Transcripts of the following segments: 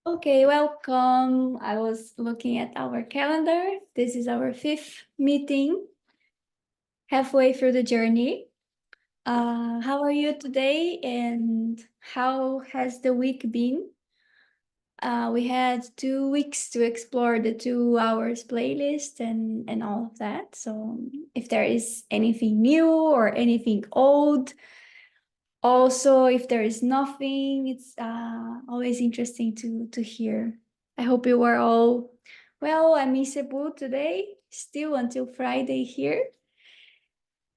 Okay, welcome. I was looking at our calendar. This is our fifth meeting, halfway through the journey. How are you today and how has the week been? We had 2 weeks to explore the 2 hours playlist and all of that. So if there is anything new or anything old, also if there is nothing, it's always interesting to hear. I hope you were all well. I'm in Cebu today, still until Friday here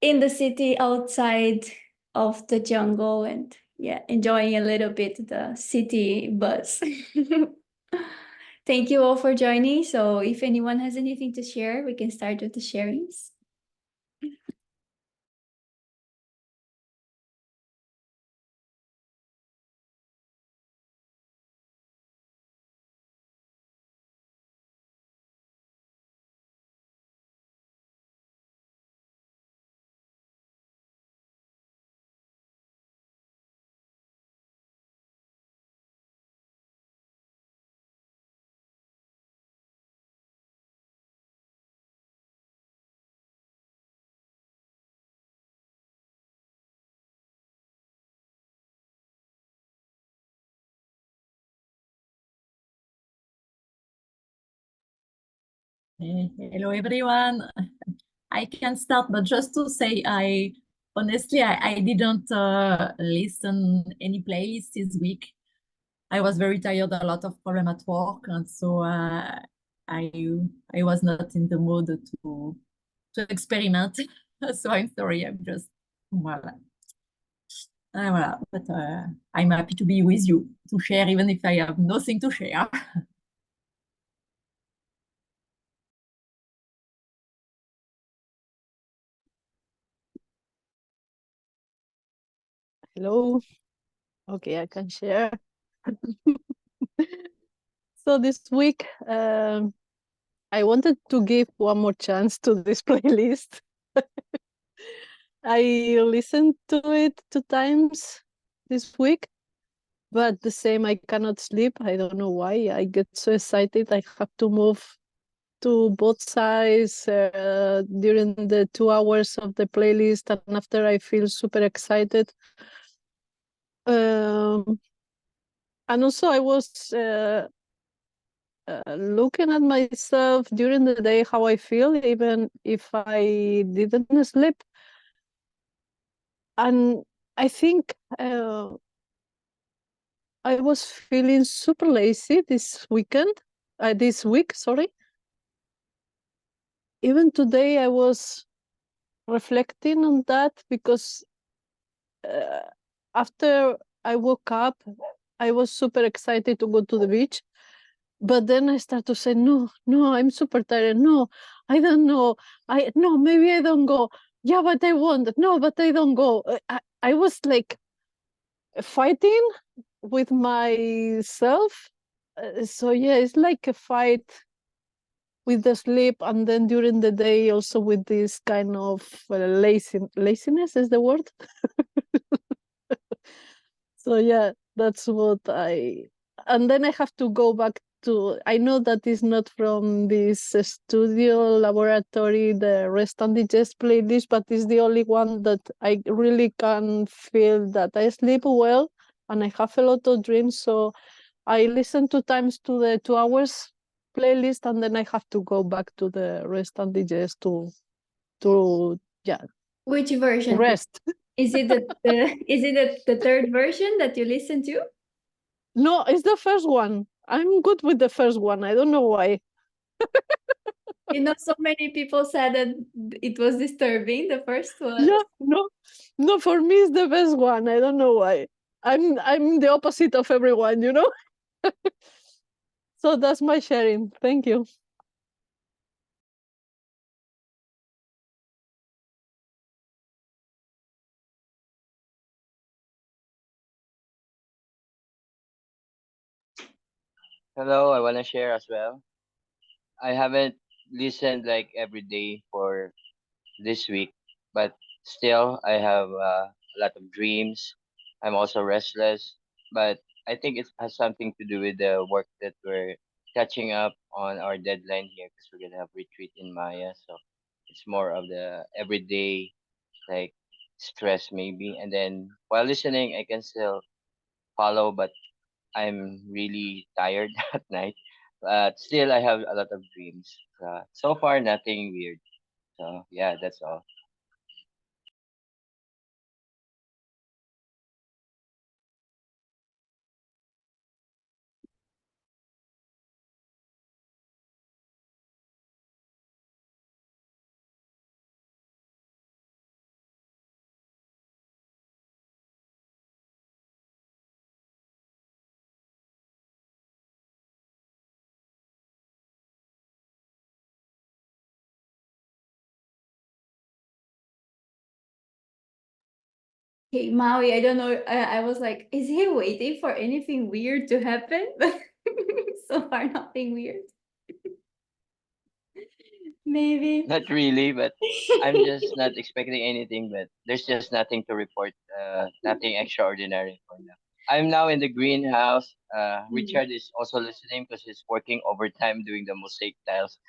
in the city outside of the jungle and yeah, enjoying a little bit the city buzz. Thank you all for joining. So if anyone has anything to share, we can start with the sharings. Hello everyone. I can start, but just to say, I honestly I didn't listen any playlist this week. I was very tired, a lot of problem at work, and so I I was not in the mood to experiment. So I'm sorry. I'm just voilà. Voilà. But I'm happy to be with you to share, even if I have nothing to share. Hello. Okay, I can share. So this week, I wanted to give one more chance to this playlist. I listened to it 2 times this week, but the same, I cannot sleep. I don't know why. I get so excited. I have to move to both sides during the 2 hours of the playlist, and after I feel super excited. And also I was looking at myself during the day, how I feel, even if I didn't sleep. And I think I was feeling super lazy this week, sorry. Even today I was reflecting on that because after I woke up, I was super excited to go to the beach. But then I start to say, no, I'm super tired. No, I don't know. No, maybe I don't go. Yeah, but I want. No, but I don't go. I was like fighting with myself. So yeah, it's like a fight with the sleep, and then during the day also with this kind of laziness is the word. So yeah, that's what and then I have to go back to, I know that is not from this studio laboratory, the rest and digest playlist, but it's the only one that I really can feel that I sleep well and I have a lot of dreams. So I listen 2 times to the 2 hours playlist, and then I have to go back to the rest and digest to yeah, Which version? rest. Is it the third version that you listen to? No, it's the first one. I'm good with the first one. I don't know why. You know, so many people said that it was disturbing, the first one. Yeah, no, for me it's the best one. I don't know why. I'm the opposite of everyone, you know? So that's my sharing. Thank you. Hello, I want to share as well. I haven't listened like every day for this week, but still, I have a lot of dreams. I'm also restless, but I think it has something to do with the work that we're catching up on our deadline here because we're gonna have retreat in Maya. So it's more of the everyday like stress maybe. And then while listening, I can still follow, but I'm really tired at night. But still, I have a lot of dreams. So far, nothing weird. So yeah, that's all. Okay, Maui, I don't know. I was like, is he waiting for anything weird to happen? But so far, nothing weird. Maybe. Not really, but I'm just not expecting anything. But there's just nothing to report. Nothing extraordinary for now. I'm now in the greenhouse. Richard is also listening because he's working overtime doing the mosaic tiles.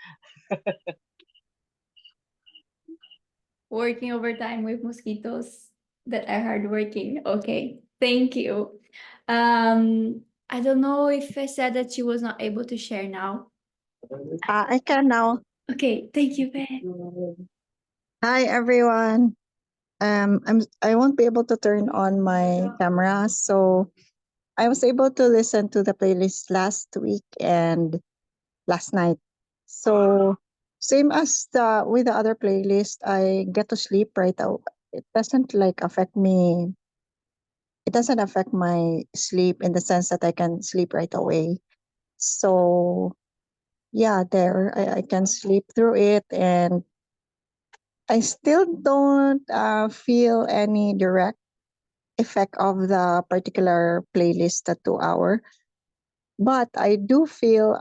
Working overtime with mosquitoes that are hardworking. Okay, thank you. I don't know if I said that she was not able to share now. I can now. Okay, thank you, Ben. Hi everyone. I won't be able to turn on my camera, so I was able to listen to the playlist last week and last night. So same as the with the other playlist, I get to sleep right out. It doesn't like affect me. It doesn't affect my sleep in the sense that I can sleep right away. So yeah, there I can sleep through it, and I still don't feel any direct effect of the particular playlist, the 2 hour, but I do feel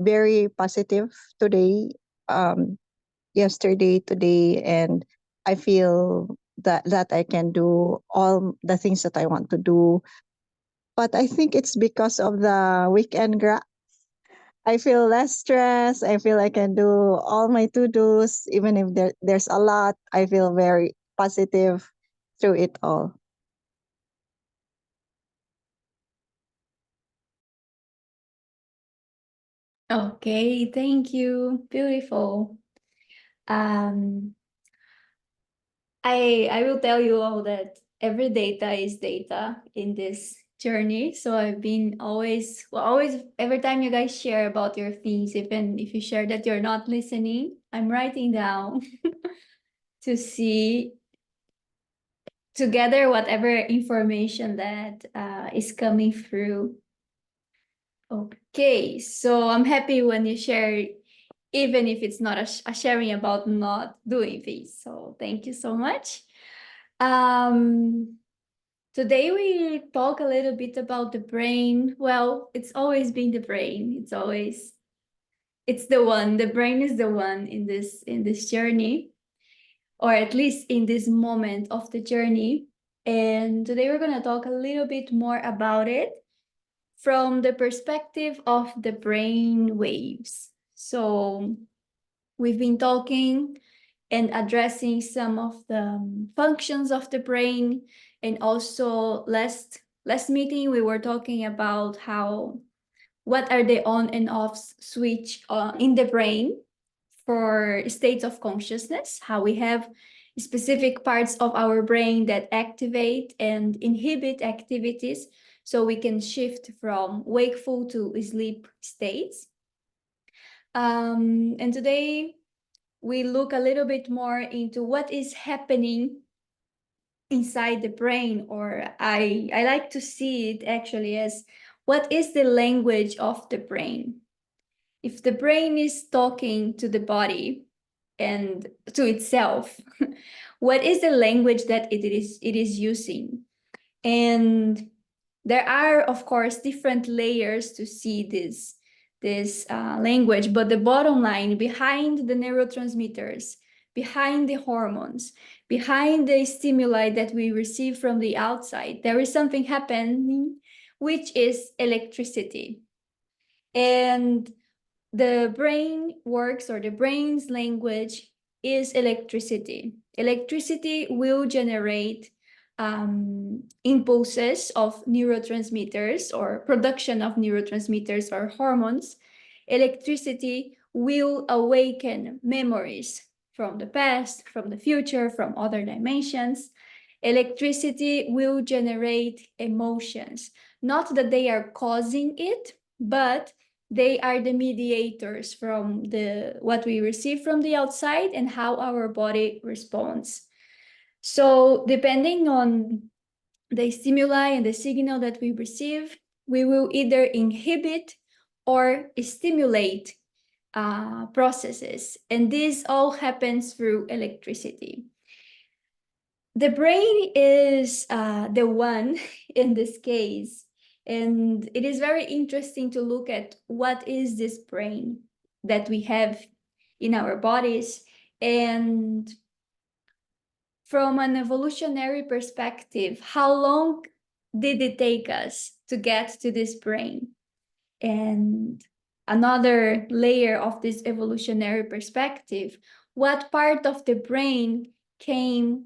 very positive today, um, yesterday, today, and I feel that I can do all the things that I want to do. But I think it's because of the weekend. I feel less stressed. I feel I can do all my to dos, even if there's a lot. I feel very positive through it all. Okay, thank you. Beautiful. Um, I will tell you all that every data is data in this journey. So I've been always every time you guys share about your things, even if you share that you're not listening, I'm writing down to see together whatever information that is coming through. Okay, so I'm happy when you share, even if it's not a sharing about not doing things. So thank you so much. Today we talk a little bit about the brain. Well, it's always been the brain. It's the one. The brain is the one in this journey, or at least in this moment of the journey. And today we're gonna talk a little bit more about it from the perspective of the brain waves. So we've been talking and addressing some of the functions of the brain, and also last meeting we were talking about how what are the on and off switch in the brain for states of consciousness, how we have specific parts of our brain that activate and inhibit activities so we can shift from wakeful to sleep states. And today we look a little bit more into what is happening inside the brain, or I like to see it actually as what is the language of the brain. If the brain is talking to the body and to itself, what is the language that it is using? And there are, of course, different layers to see this language, but the bottom line behind the neurotransmitters, behind the hormones, behind the stimuli that we receive from the outside, there is something happening which is electricity. And the brain works, or the brain's language is electricity. Electricity will generate impulses of neurotransmitters, or production of neurotransmitters or hormones. Electricity will awaken memories from the past, from the future, from other dimensions. Electricity will generate emotions. Not that they are causing it, but they are the mediators from what we receive from the outside and how our body responds. So depending on the stimuli and the signal that we receive, we will either inhibit or stimulate processes. And this all happens through electricity. The brain is the one in this case. And it is very interesting to look at what is this brain that we have in our bodies. And from an evolutionary perspective, how long did it take us to get to this brain? And another layer of this evolutionary perspective, what part of the brain came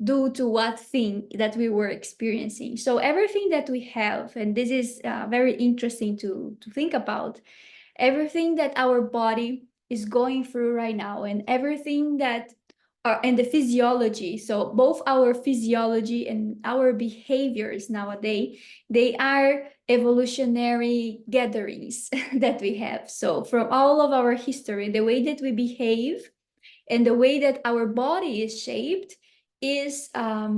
due to what thing that we were experiencing? So everything that we have, and this is very interesting to think about, everything that our body is going through right now, and everything that and the physiology, so both our physiology and our behaviors nowadays, they are evolutionary gatherings that we have. So from all of our history, the way that we behave and the way that our body is shaped is I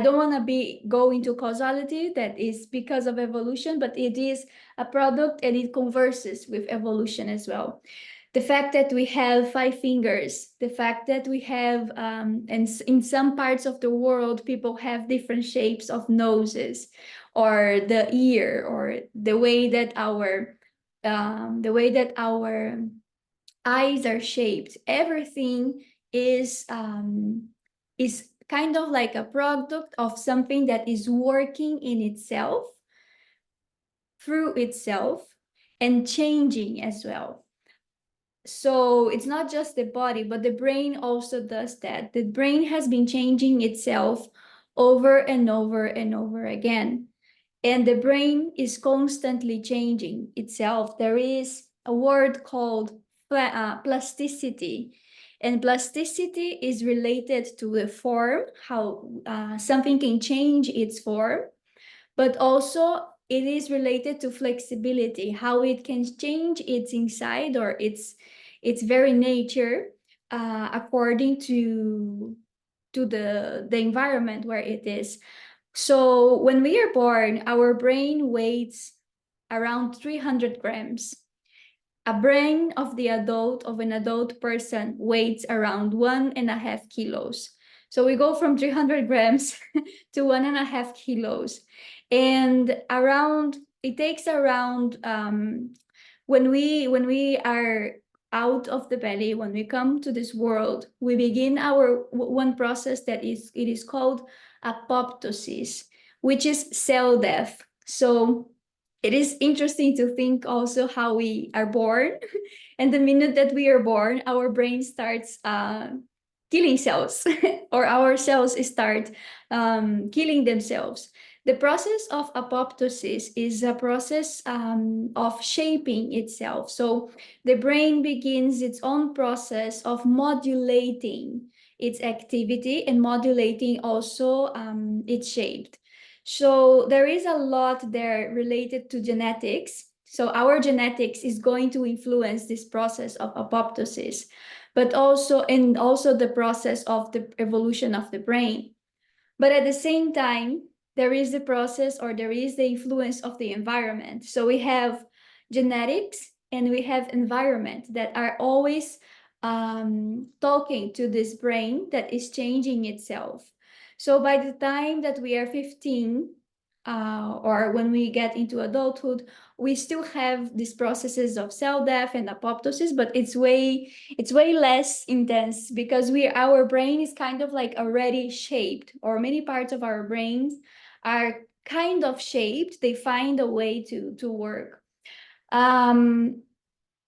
don't want to go into causality that is because of evolution, but it is a product and it converses with evolution as well. The fact that we have 5 fingers, the fact that we have, and in some parts of the world, people have different shapes of noses, or the ear, or the way that our eyes are shaped. Everything is kind of like a product of something that is working in itself, through itself, and changing as well. So it's not just the body, but the brain also does that. The brain has been changing itself over and over and over again. And the brain is constantly changing itself. There is a word called plasticity. And plasticity is related to the form, how something can change its form, but also it is related to flexibility, how it can change its inside or its very nature according to the environment where it is. So when we are born, our brain weighs around 300 grams. A brain of an adult person weighs around 1.5 kilos. So we go from 300 grams to 1.5 kilos. And it takes around, when we are out of the belly, when we come to this world, we begin our one process that it is called apoptosis, which is cell death. So it is interesting to think also how we are born. And the minute that we are born, our brain starts killing cells, or our cells start killing themselves. The process of apoptosis is a process of shaping itself. So the brain begins its own process of modulating its activity and modulating also its shape. So there is a lot there related to genetics. So our genetics is going to influence this process of apoptosis, but also the process of the evolution of the brain. But at the same time, there is the process, or there is the influence of the environment. So we have genetics and we have environment that are always talking to this brain that is changing itself. So by the time that we are 15, or when we get into adulthood, we still have these processes of cell death and apoptosis, but it's way less intense, because our brain is kind of like already shaped, or many parts of our brains are kind of shaped. They find a way to work.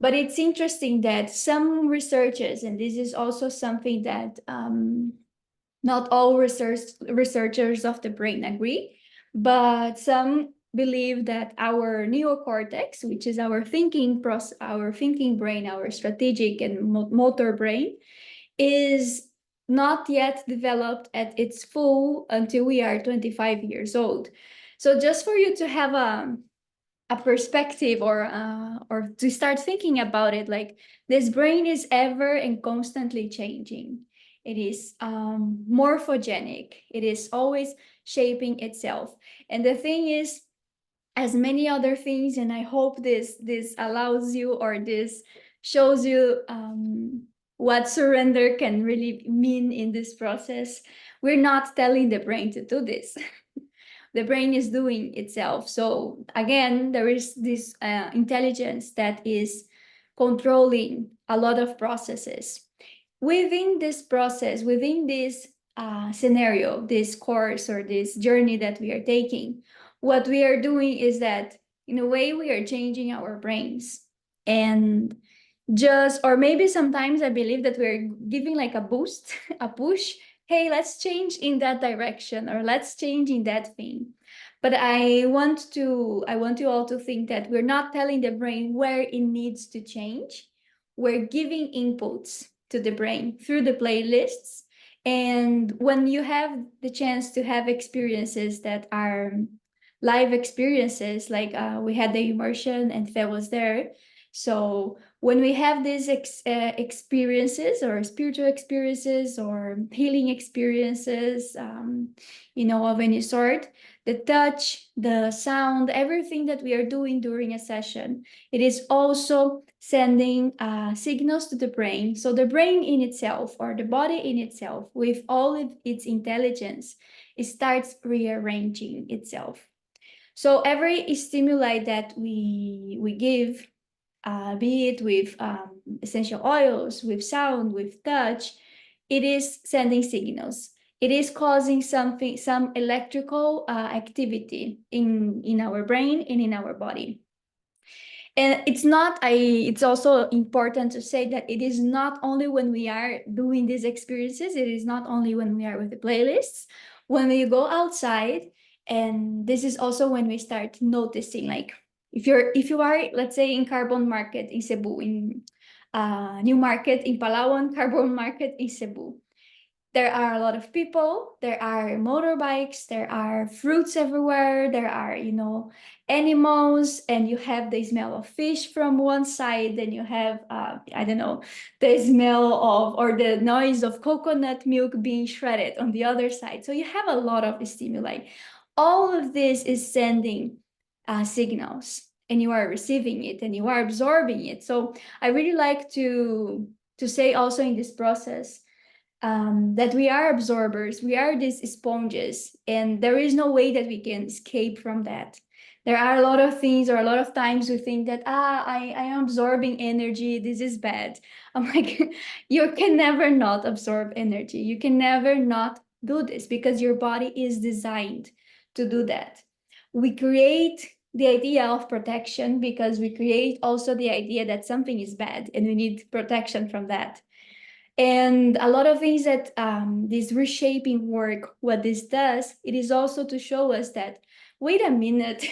But it's interesting that some researchers, and this is also something that not all researchers of the brain agree, but some believe that our neocortex, which is our thinking our thinking brain, our strategic and motor brain, is not yet developed at its full until we are 25 years old. So just for you to have a perspective or to start thinking about it, like this brain is ever and constantly changing. It is morphogenic. It is always shaping itself. And the thing is, as many other things, and I hope this allows you, or this shows you what surrender can really mean in this process. We're not telling the brain to do this. The brain is doing itself. So again, there is this intelligence that is controlling a lot of processes. Within this process, within this scenario, this course or this journey that we are taking, what we are doing is that in a way we are changing our brains. And just, or maybe sometimes I believe that we're giving like a boost, a push. Hey, let's change in that direction, or let's change in that thing. But I want you all to think that we're not telling the brain where it needs to change. We're giving inputs to the brain through the playlists. And when you have the chance to have experiences that are live experiences, like we had the immersion and Fe was there. So when we have these experiences, or spiritual experiences, or healing experiences, of any sort, the touch, the sound, everything that we are doing during a session, it is also sending signals to the brain. So the brain in itself, or the body in itself, with all of its intelligence, it starts rearranging itself. So every stimuli that we give, be it with essential oils, with sound, with touch, it is sending signals. It is causing some electrical activity in our brain and in our body. And it's also important to say that it is not only when we are doing these experiences, it is not only when we are with the playlists, when we go outside, and this is also when we start noticing, like if you are, let's say, in Carbon Market in Cebu, in New Market in Palawan, Carbon Market in Cebu, there are a lot of people, there are motorbikes, there are fruits everywhere, there are, animals, and you have the smell of fish from one side, then you have, I don't know, the smell of, or the noise of coconut milk being shredded on the other side. So you have a lot of stimuli. All of this is sending signals, and you are receiving it, and you are absorbing it. So I really like to say also in this process, that we are absorbers, we are these sponges, and there is no way that we can escape from that. There are a lot of things, or a lot of times we think that, I am absorbing energy, this is bad. I'm like, you can never not absorb energy. You can never not do this, because your body is designed to do that. We create the idea of protection because we create also the idea that something is bad and we need protection from that. And a lot of things that this reshaping work, what this does, it is also to show us that, wait a minute,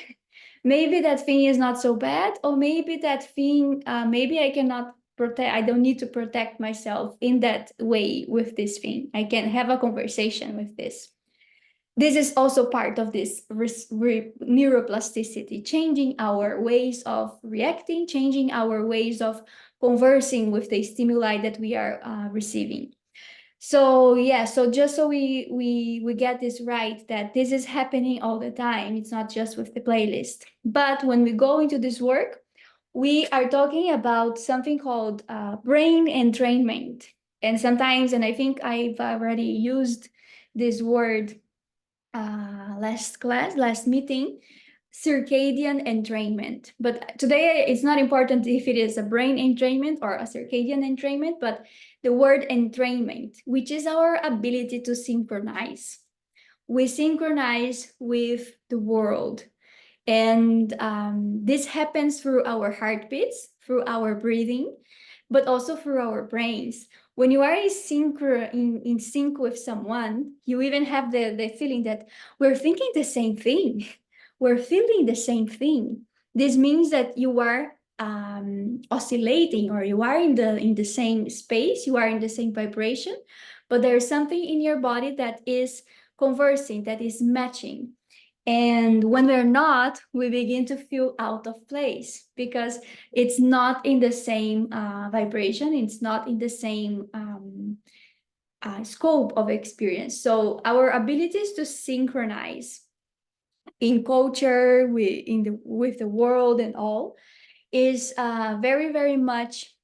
maybe that thing is not so bad, or maybe that thing, maybe I cannot protect, I don't need to protect myself in that way with this thing. I can have a conversation with this. This is also part of this neuroplasticity, changing our ways of reacting, changing our ways of conversing with the stimuli that we are receiving. So yeah, so just so we get this right, that this is happening all the time. It's not just with the playlist. But when we go into this work, we are talking about something called brain entrainment. And sometimes, and I think I've already used this word last meeting, circadian entrainment. But today it's not important if it is a brain entrainment or a circadian entrainment, but the word entrainment, which is our ability to synchronize we synchronize with the world. And this happens through our heartbeats, through our breathing, but also through our brains. When you are in sync with someone, you even have the feeling that we're thinking the same thing. We're feeling the same thing. This means that you are oscillating, or you are in the same space, you are in the same vibration, but there's something in your body that is conversing, that is matching. And when we're not, we begin to feel out of place because it's not in the same vibration, it's not in the same scope of experience. So our abilities to synchronize in culture, with the world and all, is very, very much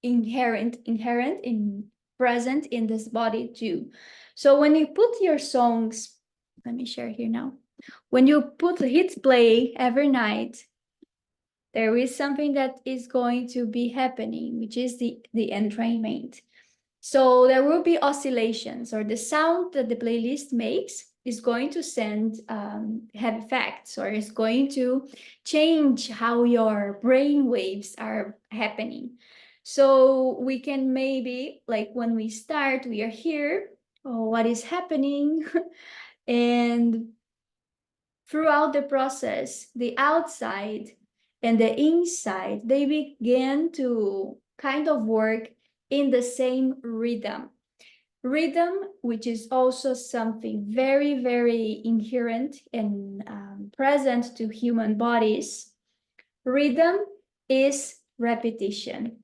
inherent in present in this body too. So when you put your songs, let me share here now. When you hit play every night, there is something that is going to be happening, which is the entrainment. So there will be oscillations, or the sound that the playlist makes is going to have effects, or is going to change how your brain waves are happening. So we can maybe, like when we start, we are here, oh, what is happening? And throughout the process, the outside and the inside, they begin to kind of work in the same rhythm. Rhythm, which is also something very, very inherent and present to human bodies. Rhythm is repetition.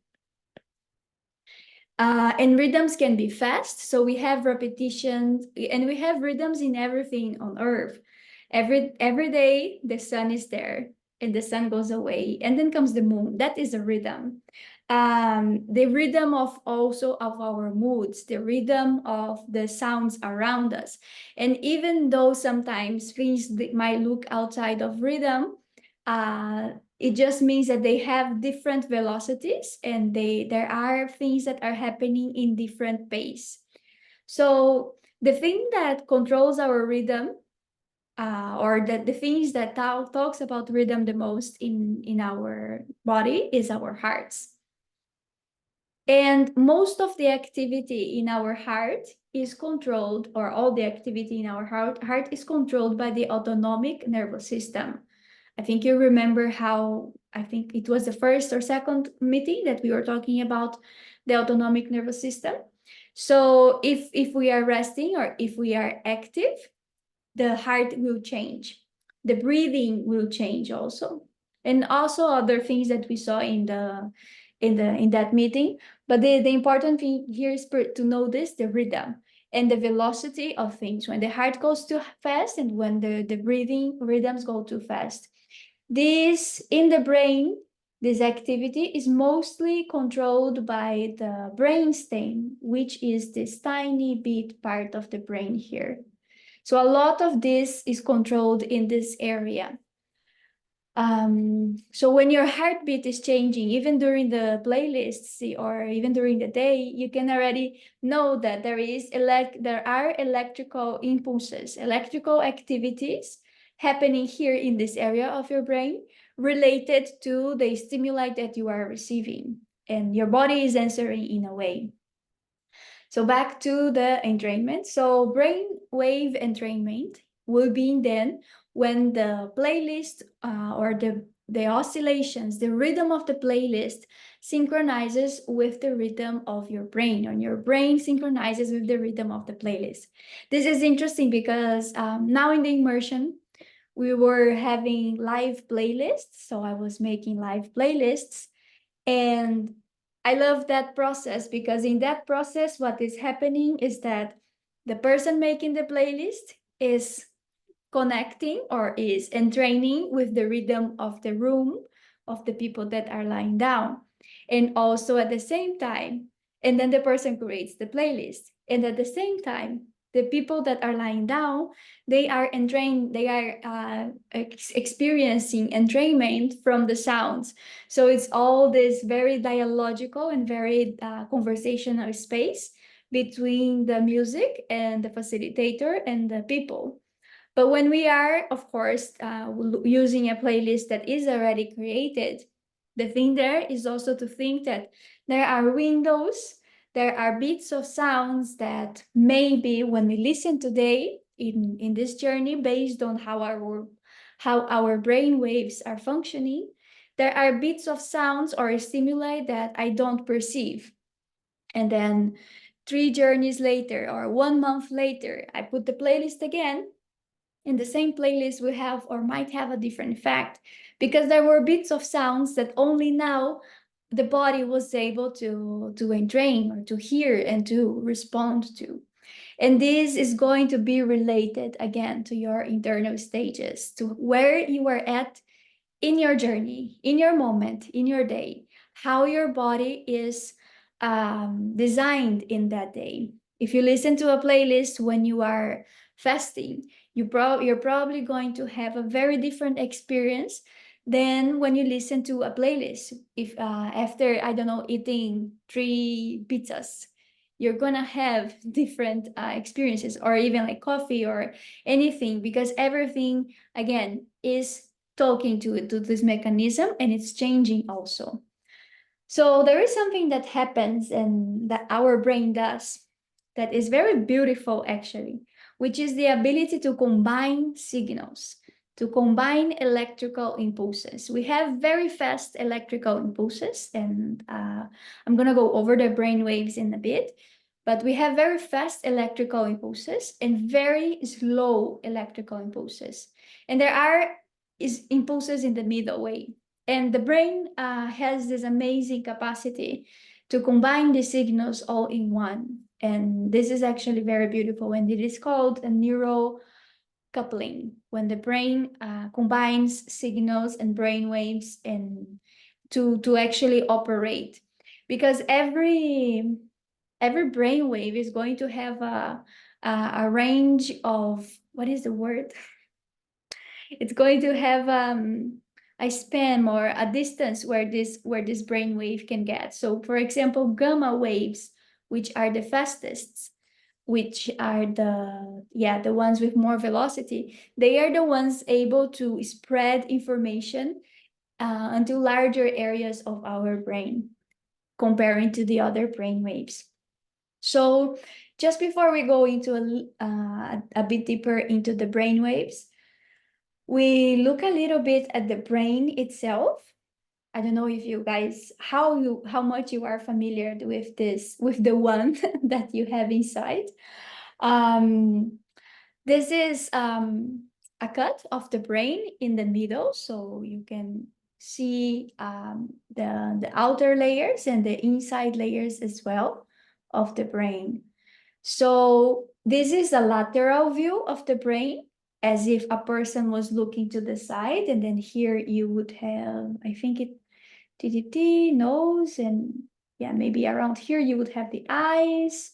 And rhythms can be fast, so we have repetitions, and we have rhythms in everything on earth. Every day the sun is there, and the sun goes away, and then comes the moon. That is a rhythm. The rhythm of also of our moods, the rhythm of the sounds around us. And even though sometimes things that might look outside of rhythm, it just means that they have different velocities, and there are things that are happening in different pace. So the thing that controls our rhythm, or the things that talks about rhythm the most in our body, is our hearts. And most of the activity in our heart is controlled, or all the activity in our heart is controlled by the autonomic nervous system. I think you remember how, I think it was the first or second meeting that we were talking about the autonomic nervous system. So if we are resting, or if we are active, the heart will change. The breathing will change also. And also other things that we saw in that meeting. But the important thing here is to notice the rhythm and the velocity of things, when the heart goes too fast and when the breathing rhythms go too fast. This, in the brain, this activity is mostly controlled by the brainstem, which is this tiny bit part of the brain here. So a lot of this is controlled in this area. So when your heartbeat is changing, even during the playlists or even during the day, you can already know that there are electrical impulses, electrical activities happening here in this area of your brain related to the stimuli that you are receiving, and your body is answering in a way. So back to the entrainment. So brain wave entrainment will be then when the playlist or the oscillations, the rhythm of the playlist synchronizes with the rhythm of your brain, and your brain synchronizes with the rhythm of the playlist. This is interesting because now in the immersion, we were having live playlists. So I was making live playlists, and I love that process because in that process, what is happening is that the person making the playlist is connecting, or is entraining with the rhythm of the room, of the people that are lying down. And also at the same time, and then the person creates the playlist. And at the same time, the people that are lying down, they are entrained, they are experiencing entrainment from the sounds. So it's all this very dialogical and very conversational space between the music and the facilitator and the people. But when we are, of course, using a playlist that is already created, the thing there is also to think that there are windows, there are bits of sounds that maybe when we listen today in this journey, based on how our brain waves are functioning, there are bits of sounds or stimuli that I don't perceive. And then 3 journeys later or 1 month later, I put the playlist again. In the same playlist we have or might have a different effect because there were bits of sounds that only now the body was able to entrain or to hear and to respond to. And this is going to be related again to your internal stages, to where you are at in your journey, in your moment, in your day, how your body is designed in that day. If you listen to a playlist when you are fasting, you're probably going to have a very different experience than when you listen to a playlist. If after, I don't know, eating 3 pizzas, you're gonna have different experiences, or even like coffee or anything, because everything again is talking to this mechanism and it's changing also. So there is something that happens and that our brain does that is very beautiful actually, which is the ability to combine signals, to combine electrical impulses. We have very fast electrical impulses, and I'm gonna go over the brain waves in a bit, but we have very fast electrical impulses and very slow electrical impulses. And there are impulses in the middle way. And the brain has this amazing capacity to combine the signals all in one. And this is actually very beautiful. And it is called a neural coupling, when the brain combines signals and brain waves and to actually operate. Because every brain wave is going to have a range of, what is the word? It's going to have a span or a distance where this brain wave can get. So for example, gamma waves, which are the fastest, which are the ones with more velocity, they are the ones able to spread information into larger areas of our brain comparing to the other brain waves. So just before we go into a bit deeper into the brain waves, we look a little bit at the brain itself. I don't know if you guys, how much you are familiar with this, with the one that you have inside. This is a cut of the brain in the middle, so you can see the outer layers and the inside layers as well of the brain. So this is a lateral view of the brain, as if a person was looking to the side, and then here you would have, I think it nose, and yeah, maybe around here you would have the eyes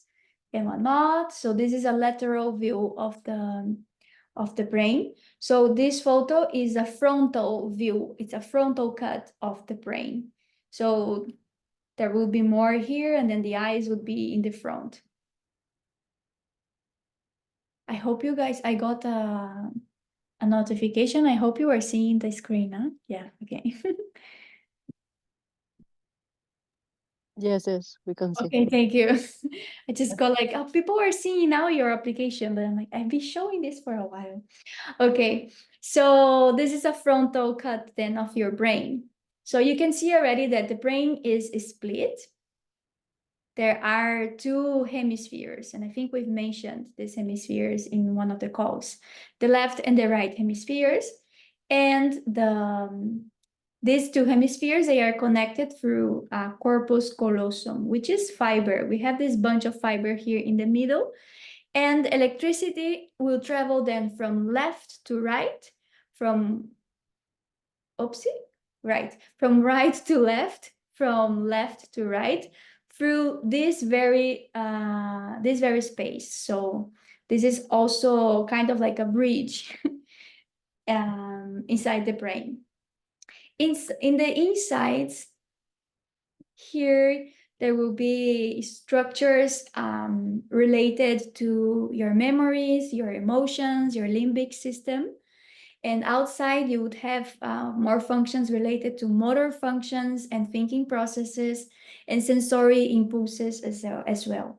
and whatnot. So this is a lateral view of the brain. So this photo is a frontal view. It's a frontal cut of the brain. So there will be more here, and then the eyes would be in the front. I hope you guys, I got a notification. I hope you are seeing the screen, huh? Yeah, okay. Yes, we can see. Okay, thank you. I just got like, oh, people are seeing now your application, but I'm like, I've been showing this for a while. Okay, so this is a frontal cut then of your brain. So you can see already that the brain is split. There are 2 hemispheres, and I think we've mentioned these hemispheres in one of the calls, the left and the right hemispheres. And these 2 hemispheres, they are connected through corpus callosum, which is fiber. We have this bunch of fiber here in the middle, and electricity will travel then from left to right, from from right to left, from left to right, through this very space. So this is also kind of like a bridge inside the brain. In the insides here, There will be structures related to your memories, your emotions, your limbic system. And outside, you would have more functions related to motor functions and thinking processes and sensory impulses as well.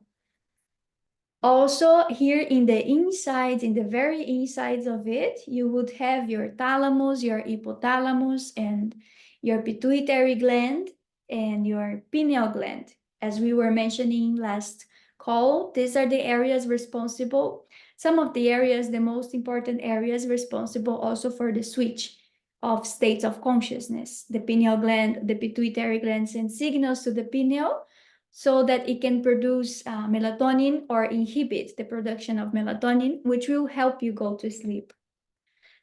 Also, here in the insides, in the very insides of it, you would have your thalamus, your hypothalamus, and your pituitary gland and your pineal gland. As we were mentioning last call, these are the areas responsible, some of the areas, the most important areas responsible also for the switch of states of consciousness. The pineal gland, the pituitary gland sends signals to the pineal so that it can produce melatonin or inhibit the production of melatonin, which will help you go to sleep.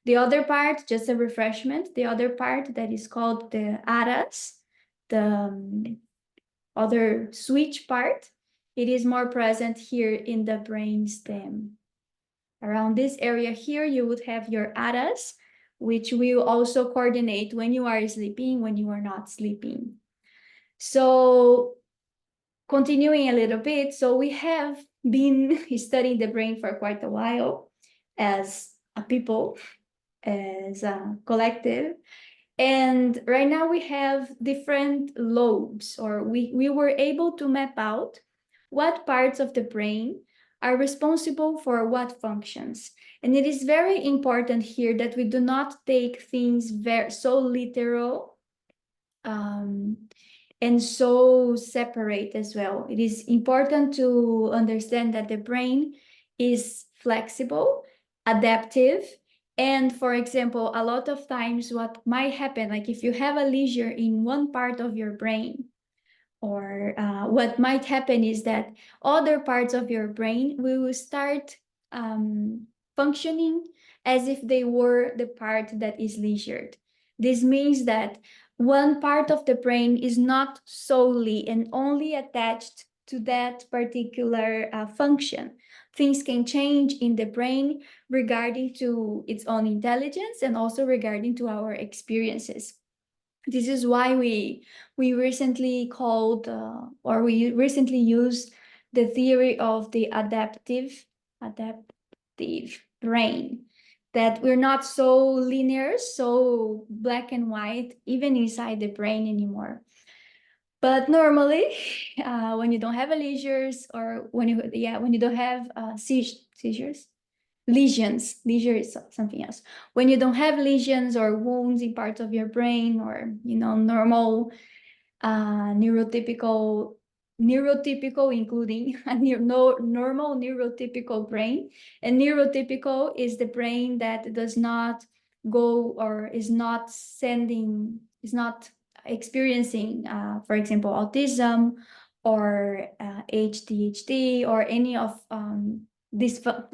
The other part, just a refreshment, the other part that is called the ARAS, the other switch part, it is more present here in the brain stem. Around this area here, you would have your ARAS, which will also coordinate when you are sleeping, when you are not sleeping. So continuing a little bit, so we have been studying the brain for quite a while as a people, as a collective. And right now we have different lobes, or we were able to map out what parts of the brain are responsible for what functions. And it is very important here that we do not take things so literal and so separate as well. It is important to understand that the brain is flexible, adaptive, and for example, a lot of times what might happen, like if you have a leisure in one part of your brain, or what might happen is that other parts of your brain will start functioning as if they were the part that is leisured. This means that one part of the brain is not solely and only attached to that particular function. Things can change in the brain regarding to its own intelligence and also regarding to our experiences. This is why we recently called or we recently used the theory of the adaptive brain, that we're not so linear, so black and white, even inside the brain anymore. But normally, when you don't have a leisures, or when you don't have seizures, lesions. Leisure is something else. When you don't have lesions or wounds in parts of your brain, or normal neurotypical, including a normal neurotypical brain. And neurotypical is the brain that does not go, or is not experiencing, for example, autism or ADHD or any of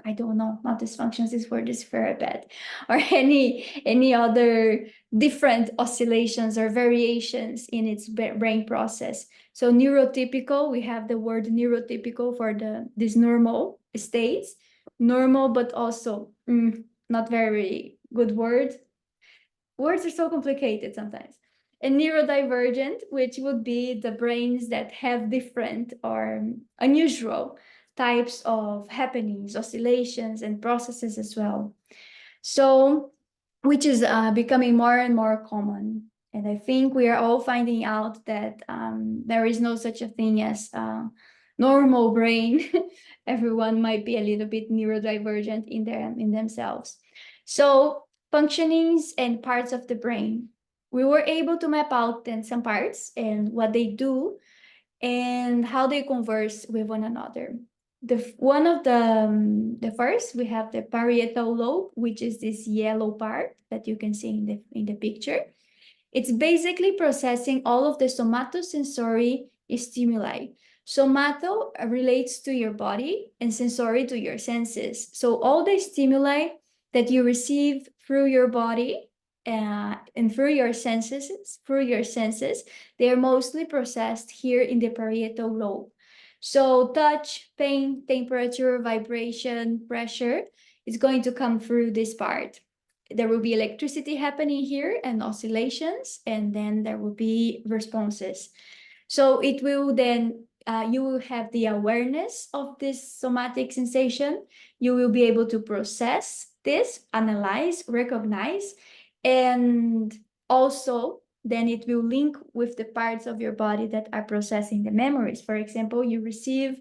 I don't know, not dysfunctions, this word is very bad, or any other different oscillations or variations in its brain process. So neurotypical, we have the word neurotypical for these normal states, normal, but also not very good word. Words are so complicated sometimes. And neurodivergent, which would be the brains that have different or unusual types of happenings, oscillations, and processes as well. So, which is becoming more and more common. And I think we are all finding out that there is no such a thing as normal brain. Everyone might be a little bit neurodivergent in themselves. So, functionings and parts of the brain. We were able to map out then some parts and what they do and how they converse with one another. One of the first, we have the parietal lobe, which is this yellow part that you can see in the picture. It's basically processing all of the somatosensory stimuli. Somato relates to your body and sensory to your senses. So all the stimuli that you receive through your body and through your senses, they are mostly processed here in the parietal lobe. So touch, pain, temperature, vibration, pressure is going to come through this part. There will be electricity happening here and oscillations, and then there will be responses. So it will then, you will have the awareness of this somatic sensation. You will be able to process this, analyze, recognize, and also then it will link with the parts of your body that are processing the memories. For example, you receive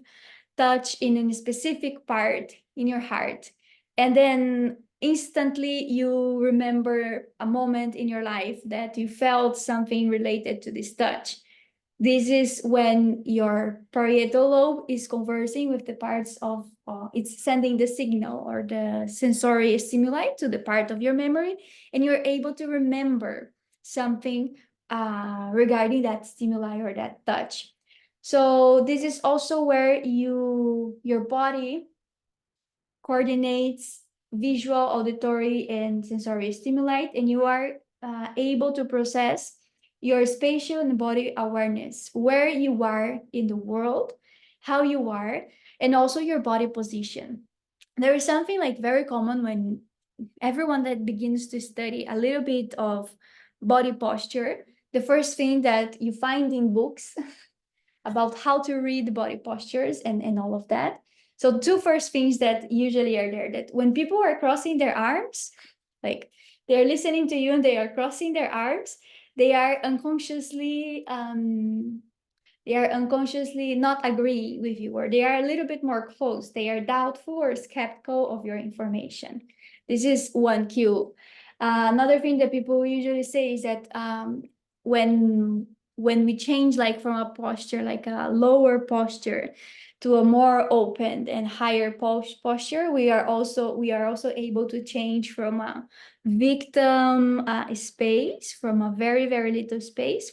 touch in a specific part in your heart, and then instantly you remember a moment in your life that you felt something related to this touch. This is when your parietal lobe is conversing with the parts of, it's sending the signal or the sensory stimuli to the part of your memory, and you're able to remember something regarding that stimuli or that touch. So this is also where your body coordinates visual, auditory, and sensory stimuli, and you are able to process your spatial and body awareness, where you are in the world, how you are, and also your body position. There is something like very common when everyone that begins to study a little bit of body posture. The first thing that you find in books about how to read body postures and all of that. So two first things that usually are there, that when people are crossing their arms, like they're listening to you and they are crossing their arms, they are unconsciously not agree with you, or they are a little bit more closed. They are doubtful or skeptical of your information. This is one cue. Another thing that people usually say is that when we change like from a posture, like a lower posture, to a more open and higher posture, we are also able to change from a victim space, from a very very little space,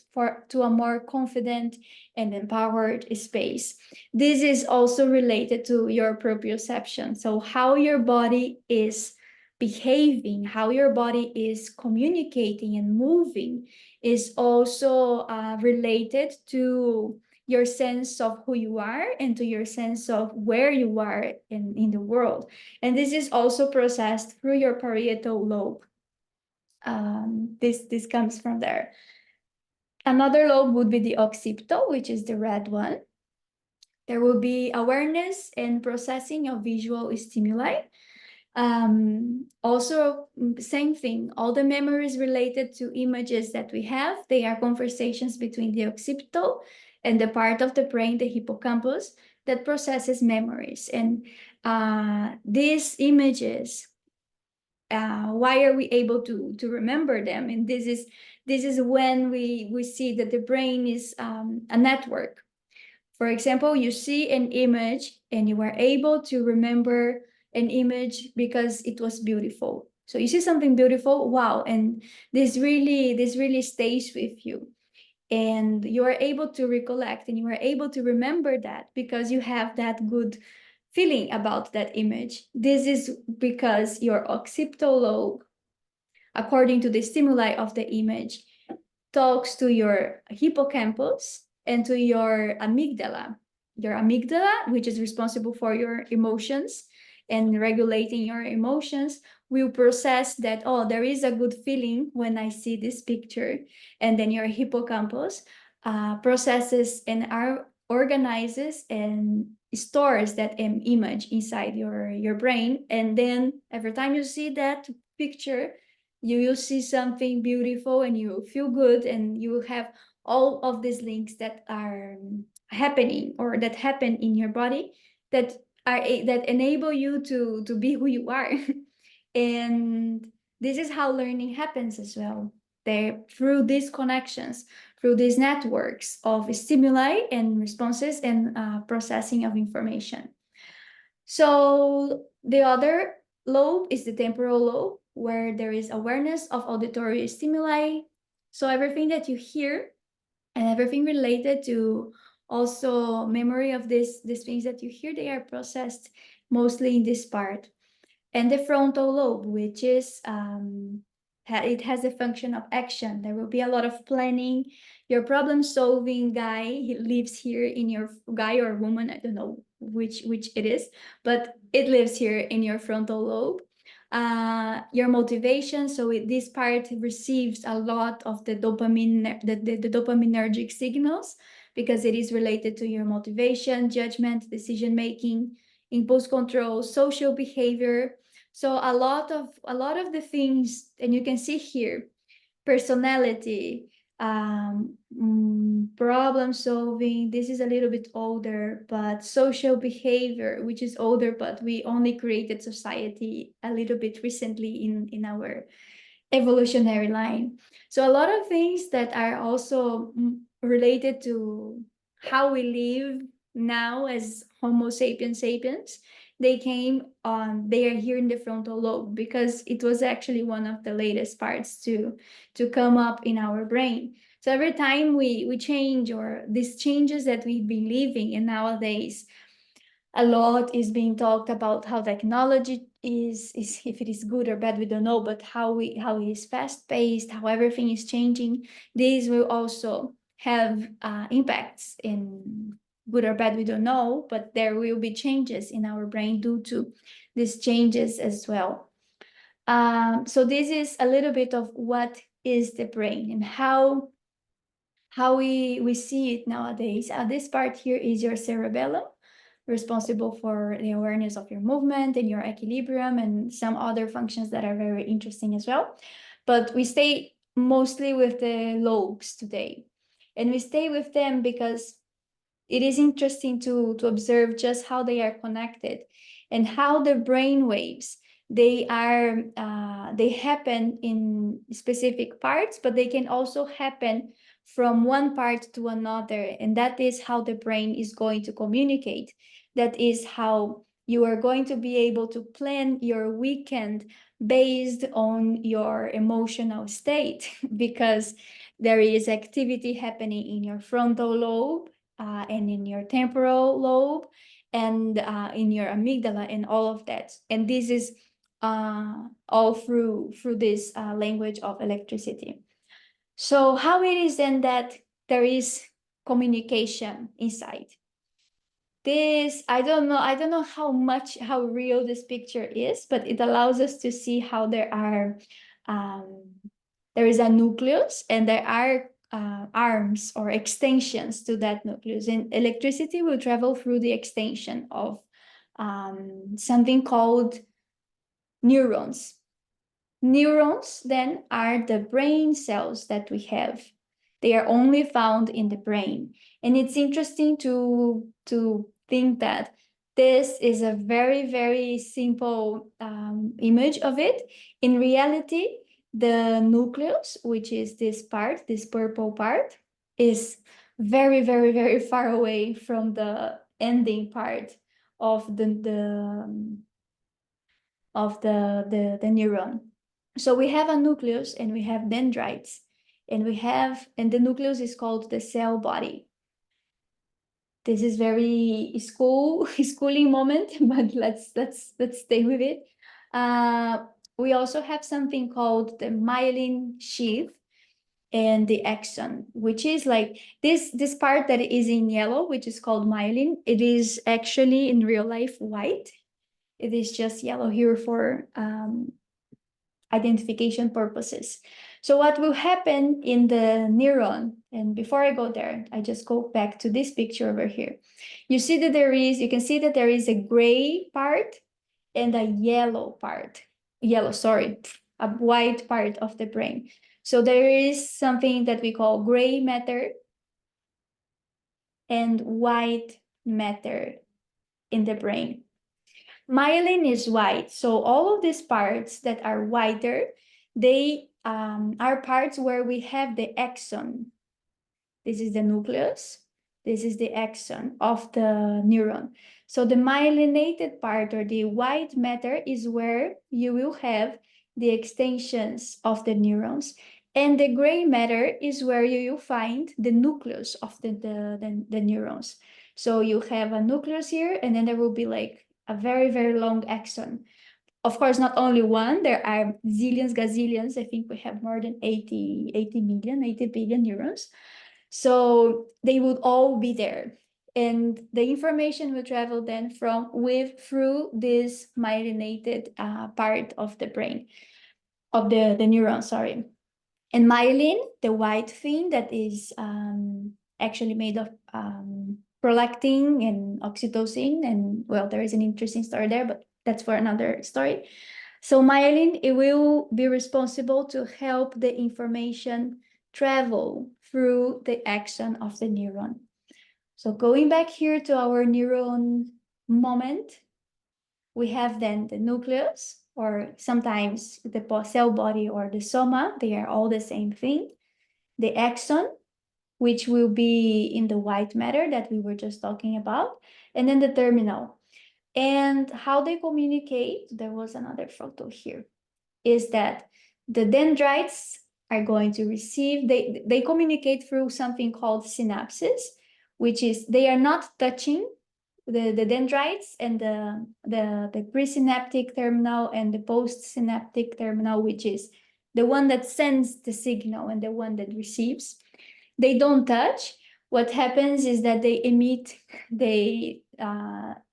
to a more confident and empowered space. This is also related to your proprioception. So how your body is behaving, how your body is communicating and moving is also related to your sense of who you are and to your sense of where you are in the world. And this is also processed through your parietal lobe. This comes from there. Another lobe would be the occipital, which is the red one. There will be awareness and processing of visual stimuli. Also, same thing, all the memories related to images that we have, they are conversations between the occipital and the part of the brain, the hippocampus, that processes memories. And these images, why are we able to remember them? And this is when we see that the brain is a network. For example, you see an image and you are able to remember an image because it was beautiful. So you see something beautiful, wow, and this really stays with you. And you are able to recollect and you are able to remember that because you have that good feeling about that image. This is because your occipital lobe, according to the stimuli of the image, talks to your hippocampus and to your amygdala. Your amygdala, which is responsible for your emotions and regulating your emotions, will process that, oh, there is a good feeling when I see this picture. And then your hippocampus processes and organizes and stores that image inside your brain. And then every time you see that picture, you will see something beautiful and you feel good, and you have all of these links that are happening or that happen in your body that enable you to be who you are. And this is how learning happens as well. They through these connections, through these networks of stimuli and responses and processing of information. So the other lobe is the temporal lobe, where there is awareness of auditory stimuli. So everything that you hear and everything related to also memory of these things that you hear, they are processed mostly in this part. And the frontal lobe, which is it has a function of action. There will be a lot of planning. Your problem solving guy, he lives here in your guy or woman, I don't know which it is, but it lives here in your frontal lobe. your motivation. So this part receives a lot of the dopamine, the dopaminergic signals, because it is related to your motivation, judgment, decision making, impulse control, social behavior. So a lot of the things, and you can see here, personality, problem solving. This is a little bit older, but social behavior, which is older, but we only created society a little bit recently in our evolutionary line. So a lot of things that are also related to how we live now as Homo sapiens sapiens, they came on, they are here in the frontal lobe, because it was actually one of the latest parts to come up in our brain. So every time we change, or these changes that we've been living, and nowadays a lot is being talked about how technology is if it is good or bad, we don't know, but how it is fast paced, how everything is changing. These will also have impacts in good or bad, we don't know, but there will be changes in our brain due to these changes as well. So this is a little bit of what is the brain and how we see it nowadays. This part here is your cerebellum, responsible for the awareness of your movement and your equilibrium and some other functions that are very interesting as well. But we stay mostly with the lobes today. And we stay with them because it is interesting to observe just how they are connected and how the brain waves, they happen in specific parts, but they can also happen from one part to another. And that is how the brain is going to communicate. That is how you are going to be able to plan your weekend based on your emotional state, because there is activity happening in your frontal lobe, and in your temporal lobe, and in your amygdala, and all of that. And this is all through this language of electricity. So how it is then that there is communication inside? This, I don't know how real this picture is, but it allows us to see how there is a nucleus, and there are arms or extensions to that nucleus, and electricity will travel through the extension of something called neurons. Neurons then are the brain cells that we have. They are only found in the brain. And it's interesting to think that this is a very, very simple image of it. In reality, the nucleus, which is this part, this purple part, is very, very, very far away from the ending part of the neuron. So we have a nucleus and we have dendrites, and the nucleus is called the cell body. This is very schooling moment, but let's stay with it. We also have something called the myelin sheath and the axon, which is like this part that is in yellow, which is called myelin. It is actually in real life white. It is just yellow here for identification purposes. So what will happen in the neuron, and before I go there, I just go back to this picture over here. You can see that there is a gray part and a a white part of the brain. So there is something that we call gray matter and white matter in the brain. Myelin is white, so all of these parts that are whiter, they are parts where we have the axon. This is the nucleus. This is the axon of the neuron. So the myelinated part, or the white matter, is where you will have the extensions of the neurons. And the gray matter is where you will find the nucleus of the neurons. So you have a nucleus here, and then there will be like a very, very long axon. Of course, not only one, there are zillions, gazillions. I think we have more than 80 billion neurons. So they would all be there. and the information will travel then through this myelinated part of the brain, of the neuron, sorry. And myelin, the white thing that is actually made of prolactin and oxytocin, and well, there is an interesting story there, but that's for another story. So myelin, it will be responsible to help the information travel through the action of the neuron. So going back here to our neuron moment, we have then the nucleus, or sometimes the cell body or the soma. They are all the same thing. The axon, which will be in the white matter that we were just talking about, and then the terminal. And how they communicate, there was another photo here, is that the dendrites are going to receive, they communicate through something called synapses, which is they are not touching the dendrites and the presynaptic terminal and the postsynaptic terminal, which is the one that sends the signal and the one that receives. They don't touch. What happens is that they emit, they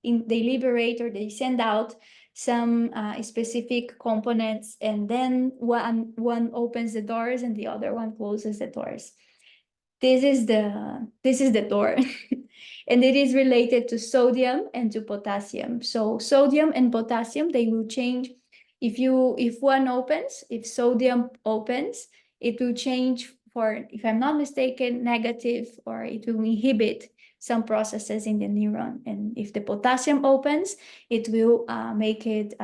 liberate, or they send out some specific components, and then one opens the doors and the other one closes the doors. This is the door. And it is related to sodium and to potassium. So sodium and potassium, they will change. If one opens, if sodium opens, it will change for, if I'm not mistaken, negative, or it will inhibit some processes in the neuron. And if the potassium opens, it will make it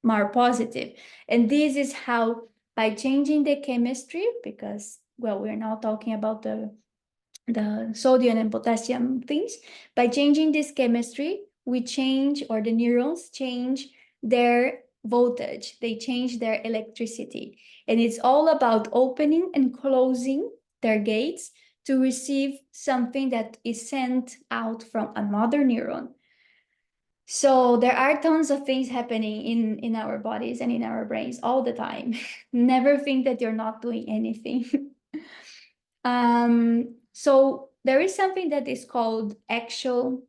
more positive. And this is how, by changing the chemistry, because, well, we're now talking about the sodium and potassium things, by changing this chemistry, we change, or the neurons change their voltage, they change their electricity. And it's all about opening and closing their gates to receive something that is sent out from another neuron. So there are tons of things happening in our bodies and in our brains all the time. Never think that you're not doing anything. So there is something that is called action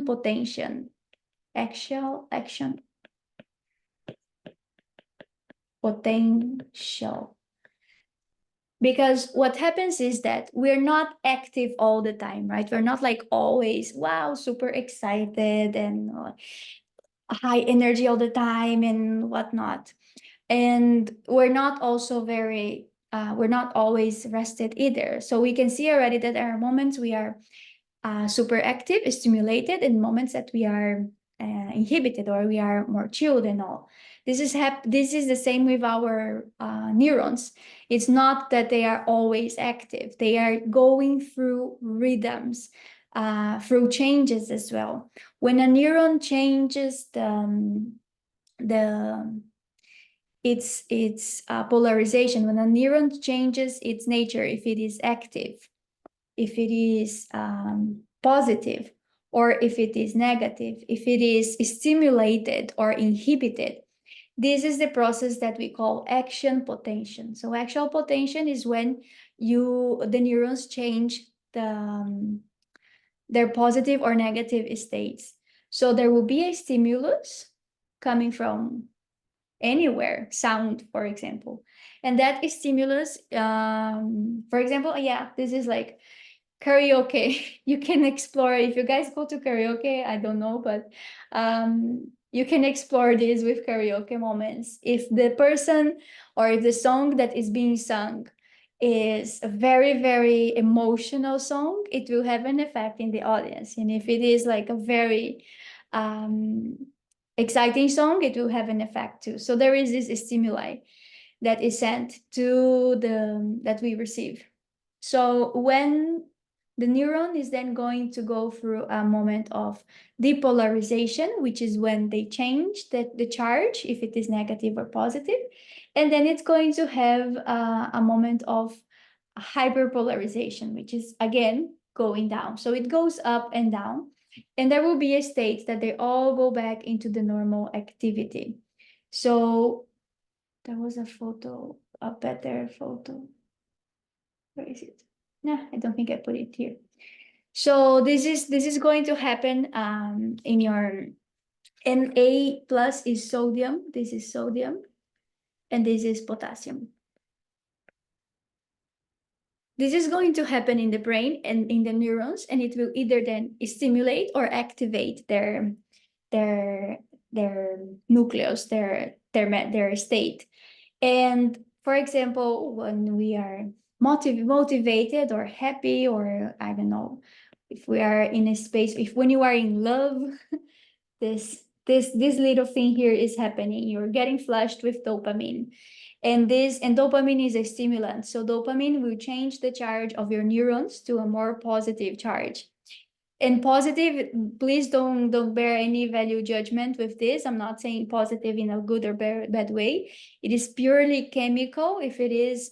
potential. Action potential. Because what happens is that we're not active all the time, right? We're not like always, wow, super excited and high energy all the time and whatnot. And we're not also we're not always rested either. So we can see already that there are moments we are super active, stimulated, and moments that we are inhibited, or we are more chilled and all. This is the same with our neurons. It's not that they are always active. They are going through rhythms, through changes as well. When a neuron changes its polarization, when a neuron changes its nature, if it is active, if it is positive, or if it is negative, if it is stimulated or inhibited, this is the process that we call action potential. So action potential is when the neurons change their positive or negative states. So there will be a stimulus coming from anywhere, sound, for example. And that stimulus, for example, yeah, this is like karaoke. You can explore, if you guys go to karaoke, I don't know, but you can explore this with karaoke moments. If the person, or if the song that is being sung is a very, very emotional song, it will have an effect in the audience. And if it is like a very exciting song, it will have an effect too. So there is this stimuli that is sent to that we receive. So when the neuron is then going to go through a moment of depolarization, which is when they change the charge, if it is negative or positive. And then it's going to have a moment of hyperpolarization, which is again going down. So it goes up and down. And there will be a state that they all go back into the normal activity. So there was a photo, a better photo. Where is it? No, I don't think I put it here. So this is going to happen in your Na plus is sodium. This is sodium, and this is potassium. This is going to happen in the brain and in the neurons, and it will either then stimulate or activate their nucleus, their state. And for example, when we are motivated or happy, or I don't know, if we are in a space, if when you are in love, this little thing here is happening. You're getting flushed with dopamine. And dopamine is a stimulant. So dopamine will change the charge of your neurons to a more positive charge. And positive, please don't bear any value judgment with this. I'm not saying positive in a good or bad way. It is purely chemical. If it is,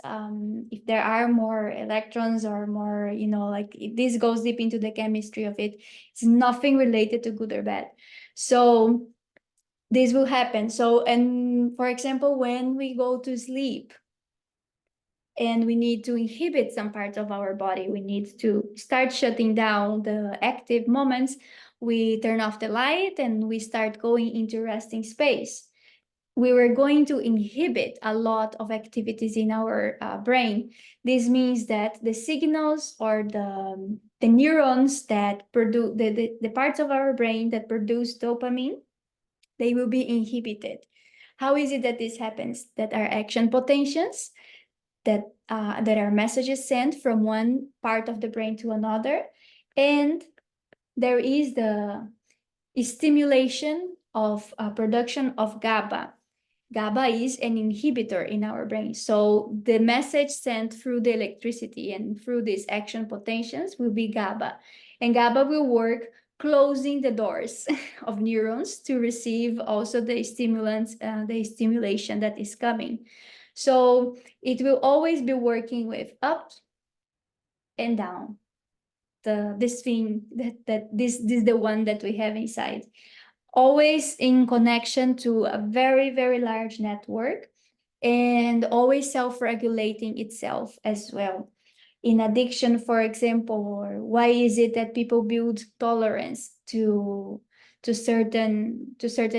if there are more electrons or more, like this goes deep into the chemistry of it. It's nothing related to good or bad. So this will happen. So, and for example, when we go to sleep, and we need to inhibit some parts of our body, we need to start shutting down the active moments. We turn off the light and we start going into resting space. We were going to inhibit a lot of activities in our brain. This means that the signals or the neurons that produce the parts of our brain that produce dopamine, they will be inhibited. How is it that this happens? That are action potentials, that are messages sent from one part of the brain to another, and there is the stimulation of production of GABA. GABA is an inhibitor in our brain. So the message sent through the electricity and through these action potentials will be GABA. And GABA will work closing the doors of neurons to receive also the stimulants, the stimulation that is coming. So it will always be working with up and down. This thing this is the one that we have inside, always in connection to a very, very large network, and always self-regulating itself as well. In addiction, for example, or why is it that people build tolerance to certain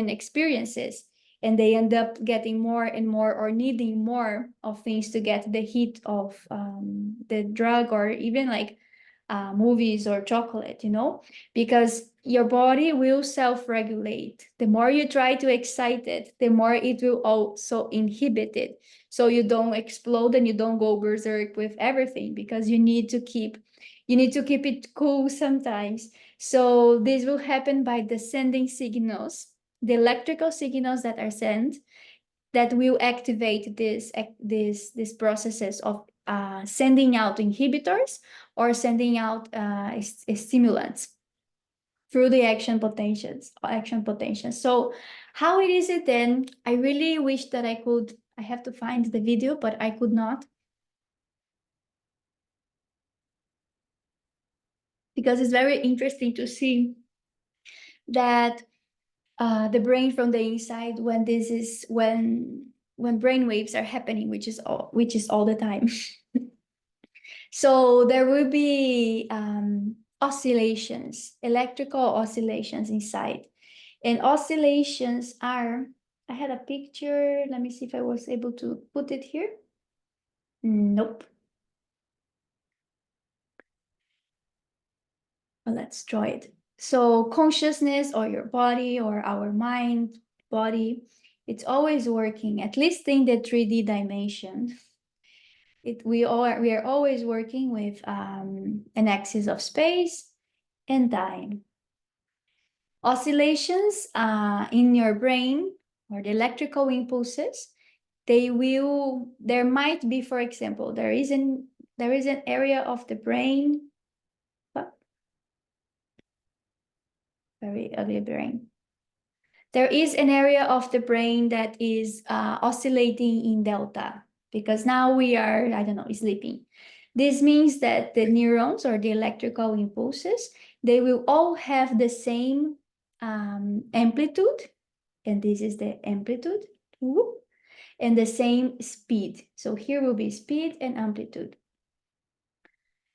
experiences, and they end up getting more and more or needing more of things to get the hit of the drug, or even like movies or chocolate, because your body will self-regulate. The more you try to excite it, the more it will also inhibit it. So you don't explode and you don't go berserk with everything, because you need to keep it cool sometimes. So this will happen by the sending signals, the electrical signals that are sent, that will activate these processes of sending out inhibitors or sending out stimulants through the action potentials. So how it is it then? I really wish that I have to find the video, but I could not, because it's very interesting to see that the brain from the inside, when brain waves are happening, which is all the time. So there will be oscillations, electrical oscillations inside. And oscillations are, I had a picture. Let me see if I was able to put it here. Nope. Well, let's draw it. So consciousness, or your body, or our mind, body, it's always working, at least in the 3D dimension. We are always working with an axis of space and time. Oscillations in your brain, or the electrical impulses, there might be, for example, there is an area of the brain, very ugly brain. There is an area of the brain that is oscillating in delta, because now we are, I don't know, sleeping. This means that the neurons, or the electrical impulses, they will all have the same amplitude, and this is the amplitude, and the same speed. So here will be speed and amplitude.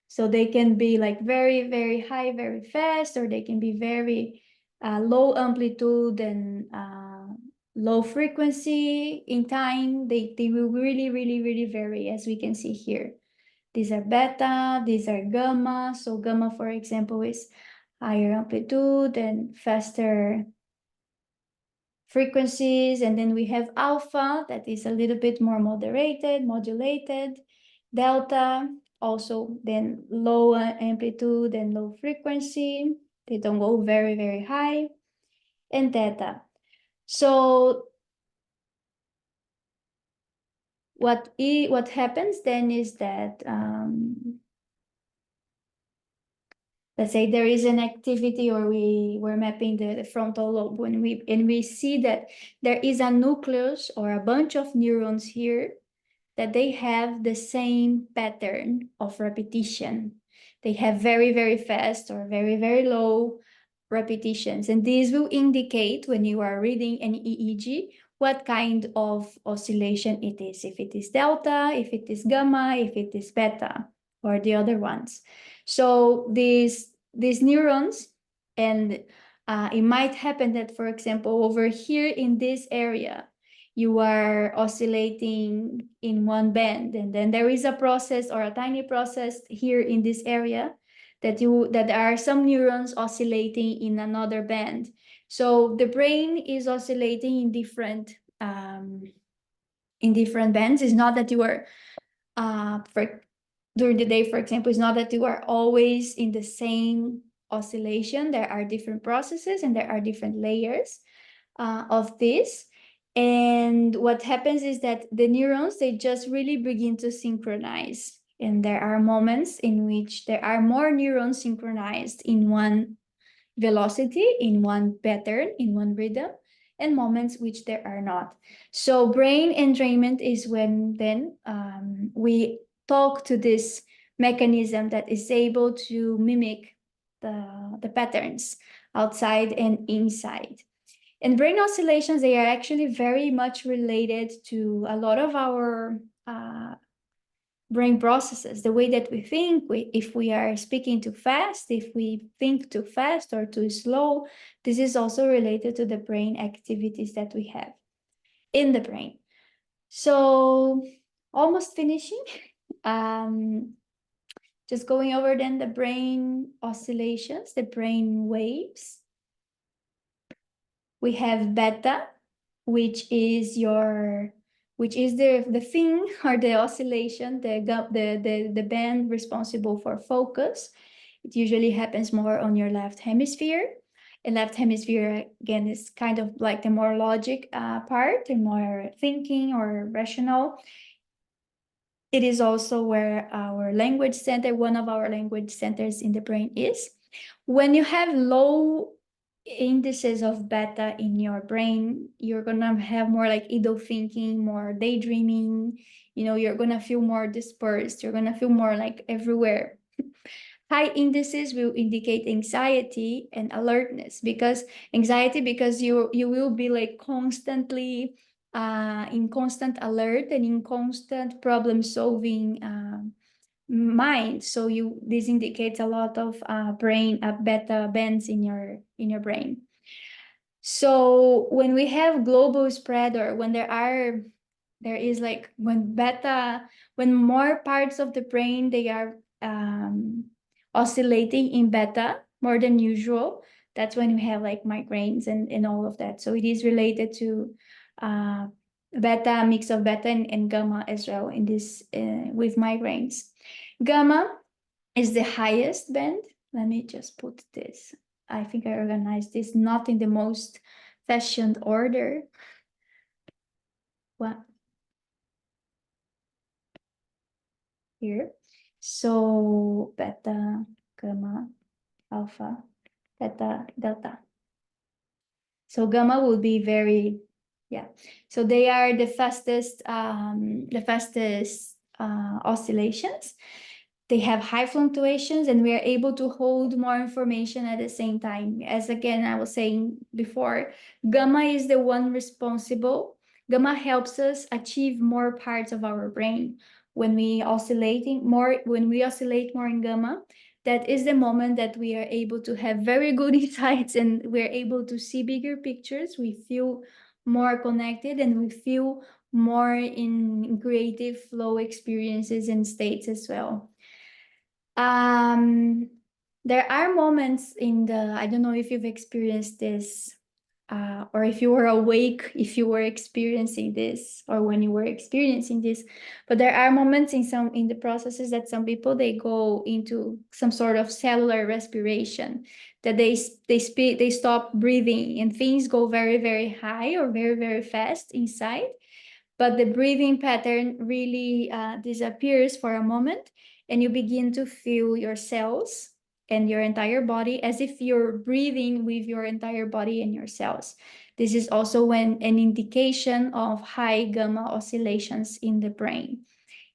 So they can be like very, very high, very fast, or they can be very low amplitude and low frequency in time. They will really, really, really vary, as we can see here. These are beta, these are gamma. So gamma, for example, is higher amplitude and faster frequencies. And then we have alpha, that is a little bit more modulated. Delta, also then low amplitude and low frequency. They don't go very, very high. And theta. So what happens then is that let's say there is an activity, or we're mapping the frontal lobe, and we see that there is a nucleus or a bunch of neurons here that they have the same pattern of repetition. They have very, very fast or very, very low repetitions. And this will indicate, when you are reading an EEG, what kind of oscillation it is. If it is delta, if it is gamma, if it is beta, or the other ones. So these neurons, and it might happen that, for example, over here in this area, you are oscillating in one band, and then there is a process or a tiny process here in this area that there are some neurons oscillating in another band. So the brain is oscillating in different bands. It's not that you are during the day, for example, it's not that you are always in the same oscillation. There are different processes and there are different layers of this. And what happens is that the neurons, they just really begin to synchronize. And there are moments in which there are more neurons synchronized in one velocity, in one pattern, in one rhythm, and moments which there are not. So brain entrainment is when then we talk to this mechanism that is able to mimic the patterns outside and inside. And brain oscillations, they are actually very much related to a lot of our brain processes, the way that we think. If we are speaking too fast, if we think too fast or too slow, this is also related to the brain activities that we have in the brain. So almost finishing. Just going over then the brain oscillations, the brain waves. We have beta, which is the thing or the oscillation, the band responsible for focus. It usually happens more on your left hemisphere. And left hemisphere, again, is kind of like the more logic part, the more thinking or rational. It is also where our language center, one of our language centers in the brain is. When you have low indices of beta in your brain, you're gonna have more like idle thinking, more daydreaming, you're gonna feel more dispersed, you're gonna feel more like everywhere. High indices will indicate anxiety and alertness, because you will be like constantly in constant alert and in constant problem solving mind. So this indicates a lot of brain beta bands in your brain. So when we have global spread, or when when more parts of the brain, they are oscillating in beta more than usual, that's when we have like migraines and all of that. So it is related to beta, mix of beta and gamma as well in this with migraines. Gamma is the highest band. Let me just put this. I think I organized this not in the most fashioned order. What? Here. So beta, gamma, alpha, theta, delta. So gamma will be very, yeah. So they are the fastest oscillations. They have high fluctuations, and we are able to hold more information at the same time. As again, I was saying before, gamma is the one responsible. Gamma helps us achieve more parts of our brain, when we oscillate more in gamma, that is the moment that we are able to have very good insights and we're able to see bigger pictures. We feel more connected and we feel more in creative flow experiences and states as well. There are moments in the, I don't know if you've experienced this, or if you were awake, if you were experiencing this, or when you were experiencing this, but there are moments in the processes that some people, they go into some sort of cellular respiration, that they stop breathing and things go very, very high or very, very fast inside, but the breathing pattern really disappears for a moment, and you begin to feel your cells and your entire body as if you're breathing with your entire body and your cells. This is also when an indication of high gamma oscillations in the brain.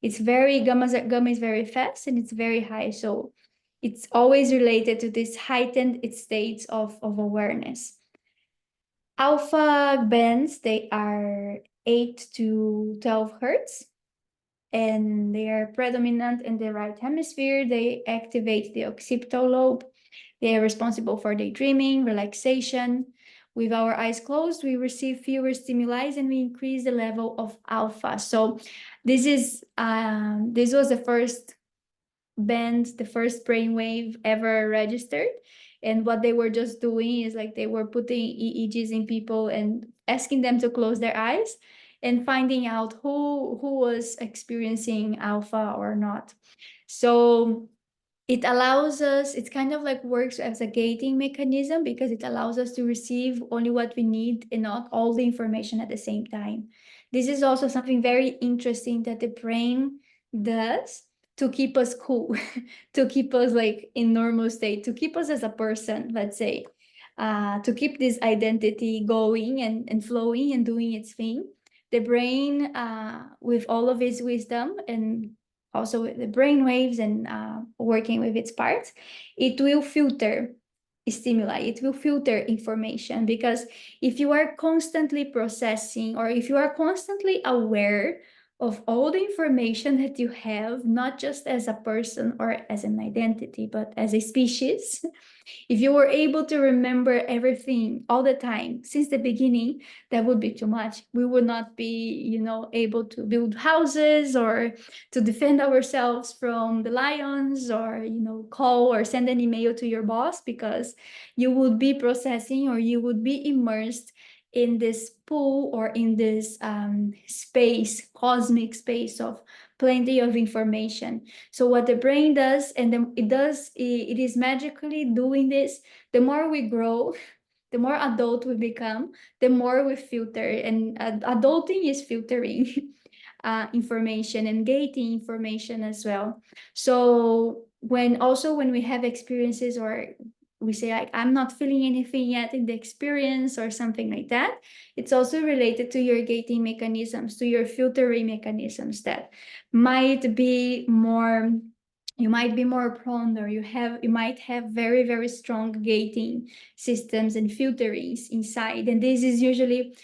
It's very gamma is very fast and it's very high, so it's always related to this heightened states of awareness. Alpha bands, they are 8 to 12 hertz, and they are predominant in the right hemisphere. They activate the occipital lobe. They are responsible for daydreaming, relaxation. With our eyes closed, we receive fewer stimuli and we increase the level of alpha. So this was the first band, the first brainwave ever registered. And what they were just doing is like they were putting EEGs in people and asking them to close their eyes and finding out who was experiencing alpha or not. So it allows us, it's kind of like works as a gating mechanism because it allows us to receive only what we need and not all the information at the same time. This is also something very interesting that the brain does to keep us cool, to keep us like in normal state, to keep us as a person, let's say, to keep this identity going and flowing and doing its thing. The brain, with all of its wisdom and also with the brain waves and working with its parts, it will filter stimuli, it will filter information, because if you are constantly processing or if you are constantly aware of all the information that you have, not just as a person or as an identity, but as a species, if you were able to remember everything all the time since the beginning, that would be too much. We would not be, able to build houses or to defend ourselves from the lions or, call or send an email to your boss, because you would be processing or you would be immersed in this pool or in this space, cosmic space of plenty of information. So what the brain does, and then it is magically doing this, the more we grow, the more adult we become, the more we filter, and adulting is filtering information and gating information as well. So when we have experiences or we say like, I'm not feeling anything yet in the experience or something like that, it's also related to your gating mechanisms, to your filtering mechanisms that might be more, you might be more prone, or you might have very, very strong gating systems and filterings inside. And this is usually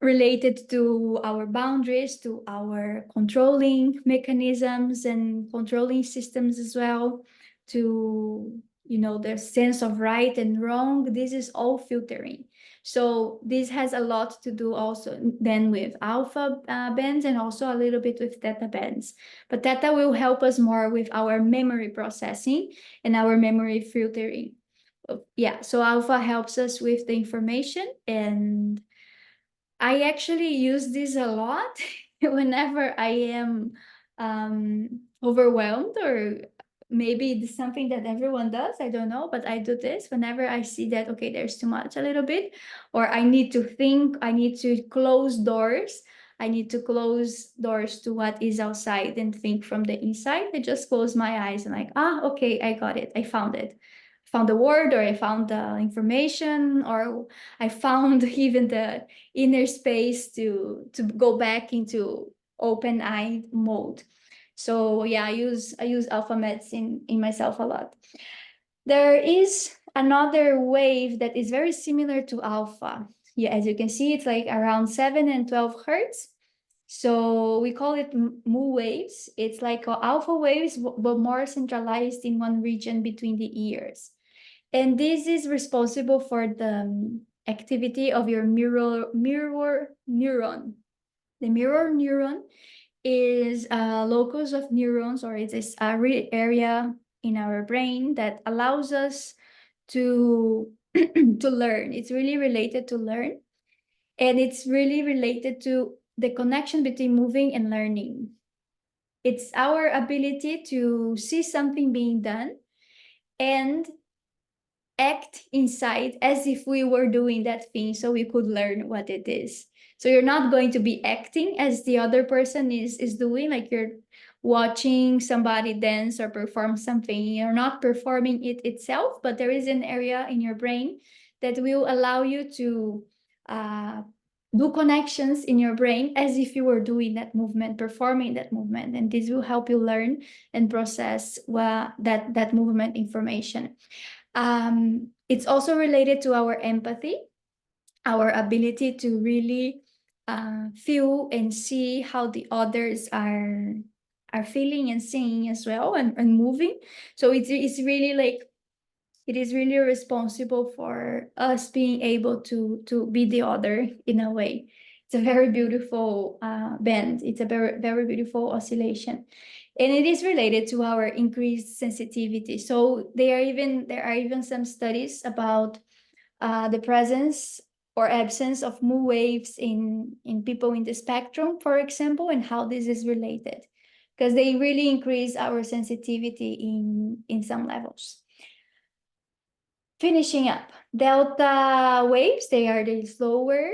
related to our boundaries, to our controlling mechanisms and controlling systems as well, to the sense of right and wrong. This is all filtering. So this has a lot to do also then with alpha bands and also a little bit with theta bands. But theta will help us more with our memory processing and our memory filtering. Yeah, so alpha helps us with the information, and I actually use this a lot whenever I am overwhelmed, or maybe it's something that everyone does. I don't know, but I do this whenever I see that, okay, there's too much a little bit, or I need to think, I need to close doors. I need to close doors to what is outside and think from the inside. I just close my eyes and like, okay, I got it. I found it. Found the word, or I found the information, or I found even the inner space to go back into open eye mode. So yeah, I use alpha meds in myself a lot. There is another wave that is very similar to alpha. Yeah, as you can see, it's like around 7 and 12 hertz. So we call it mu waves. It's like alpha waves, but more centralized in one region between the ears. And this is responsible for the activity of your mirror neuron. The mirror neuron is a locus of neurons, or it is a area in our brain that allows us to to learn. It's really related to learn, and it's really related to the connection between moving and learning. It's our ability to see something being done and act inside as if we were doing that thing so we could learn what it is. So you're not going to be acting as the other person is doing, like you're watching somebody dance or perform something. You're not performing it itself, but there is an area in your brain that will allow you to do connections in your brain as if you were doing that movement, performing that movement, and this will help you learn and process that movement information. It's also related to our empathy, our ability to really feel and see how the others are feeling and seeing as well, and moving. So it's really like, it is really responsible for us being able to be the other in a way. It's a very beautiful bend. It's a very, very beautiful oscillation. And it is related to our increased sensitivity. So there are even some studies about the presence or absence of mu waves in people in the spectrum, for example, and how this is related, because they really increase our sensitivity in some levels. Finishing up, delta waves, they are the slower.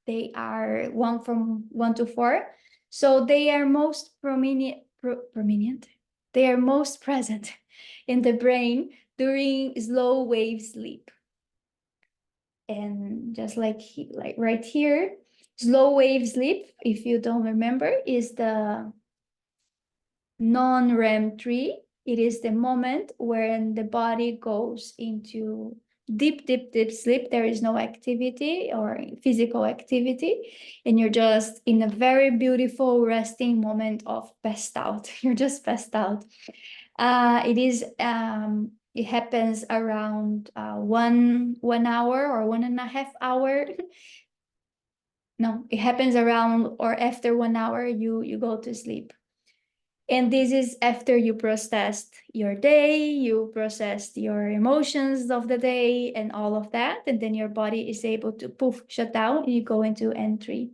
They are from 1 to 4. So they are most prominent. They are most present in the brain during slow wave sleep. And just like right here, slow wave sleep, if you don't remember, is the non-REM 3. It is the moment when the body goes into deep sleep. There is no activity or physical activity, and you're just in a very beautiful resting moment of passed out. You're just passed out. It happens around 1 hour or 1.5 hour. No, it happens around or after 1 hour you go to sleep. And this is after you processed your day, you processed your emotions of the day and all of that. And then your body is able to poof, shut down, and you go into N3.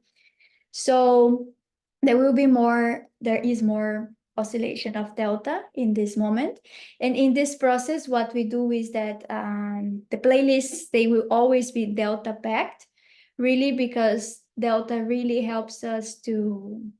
So there is more oscillation of delta in this moment. And in this process, what we do is that the playlists, they will always be delta packed, really, because delta really helps us to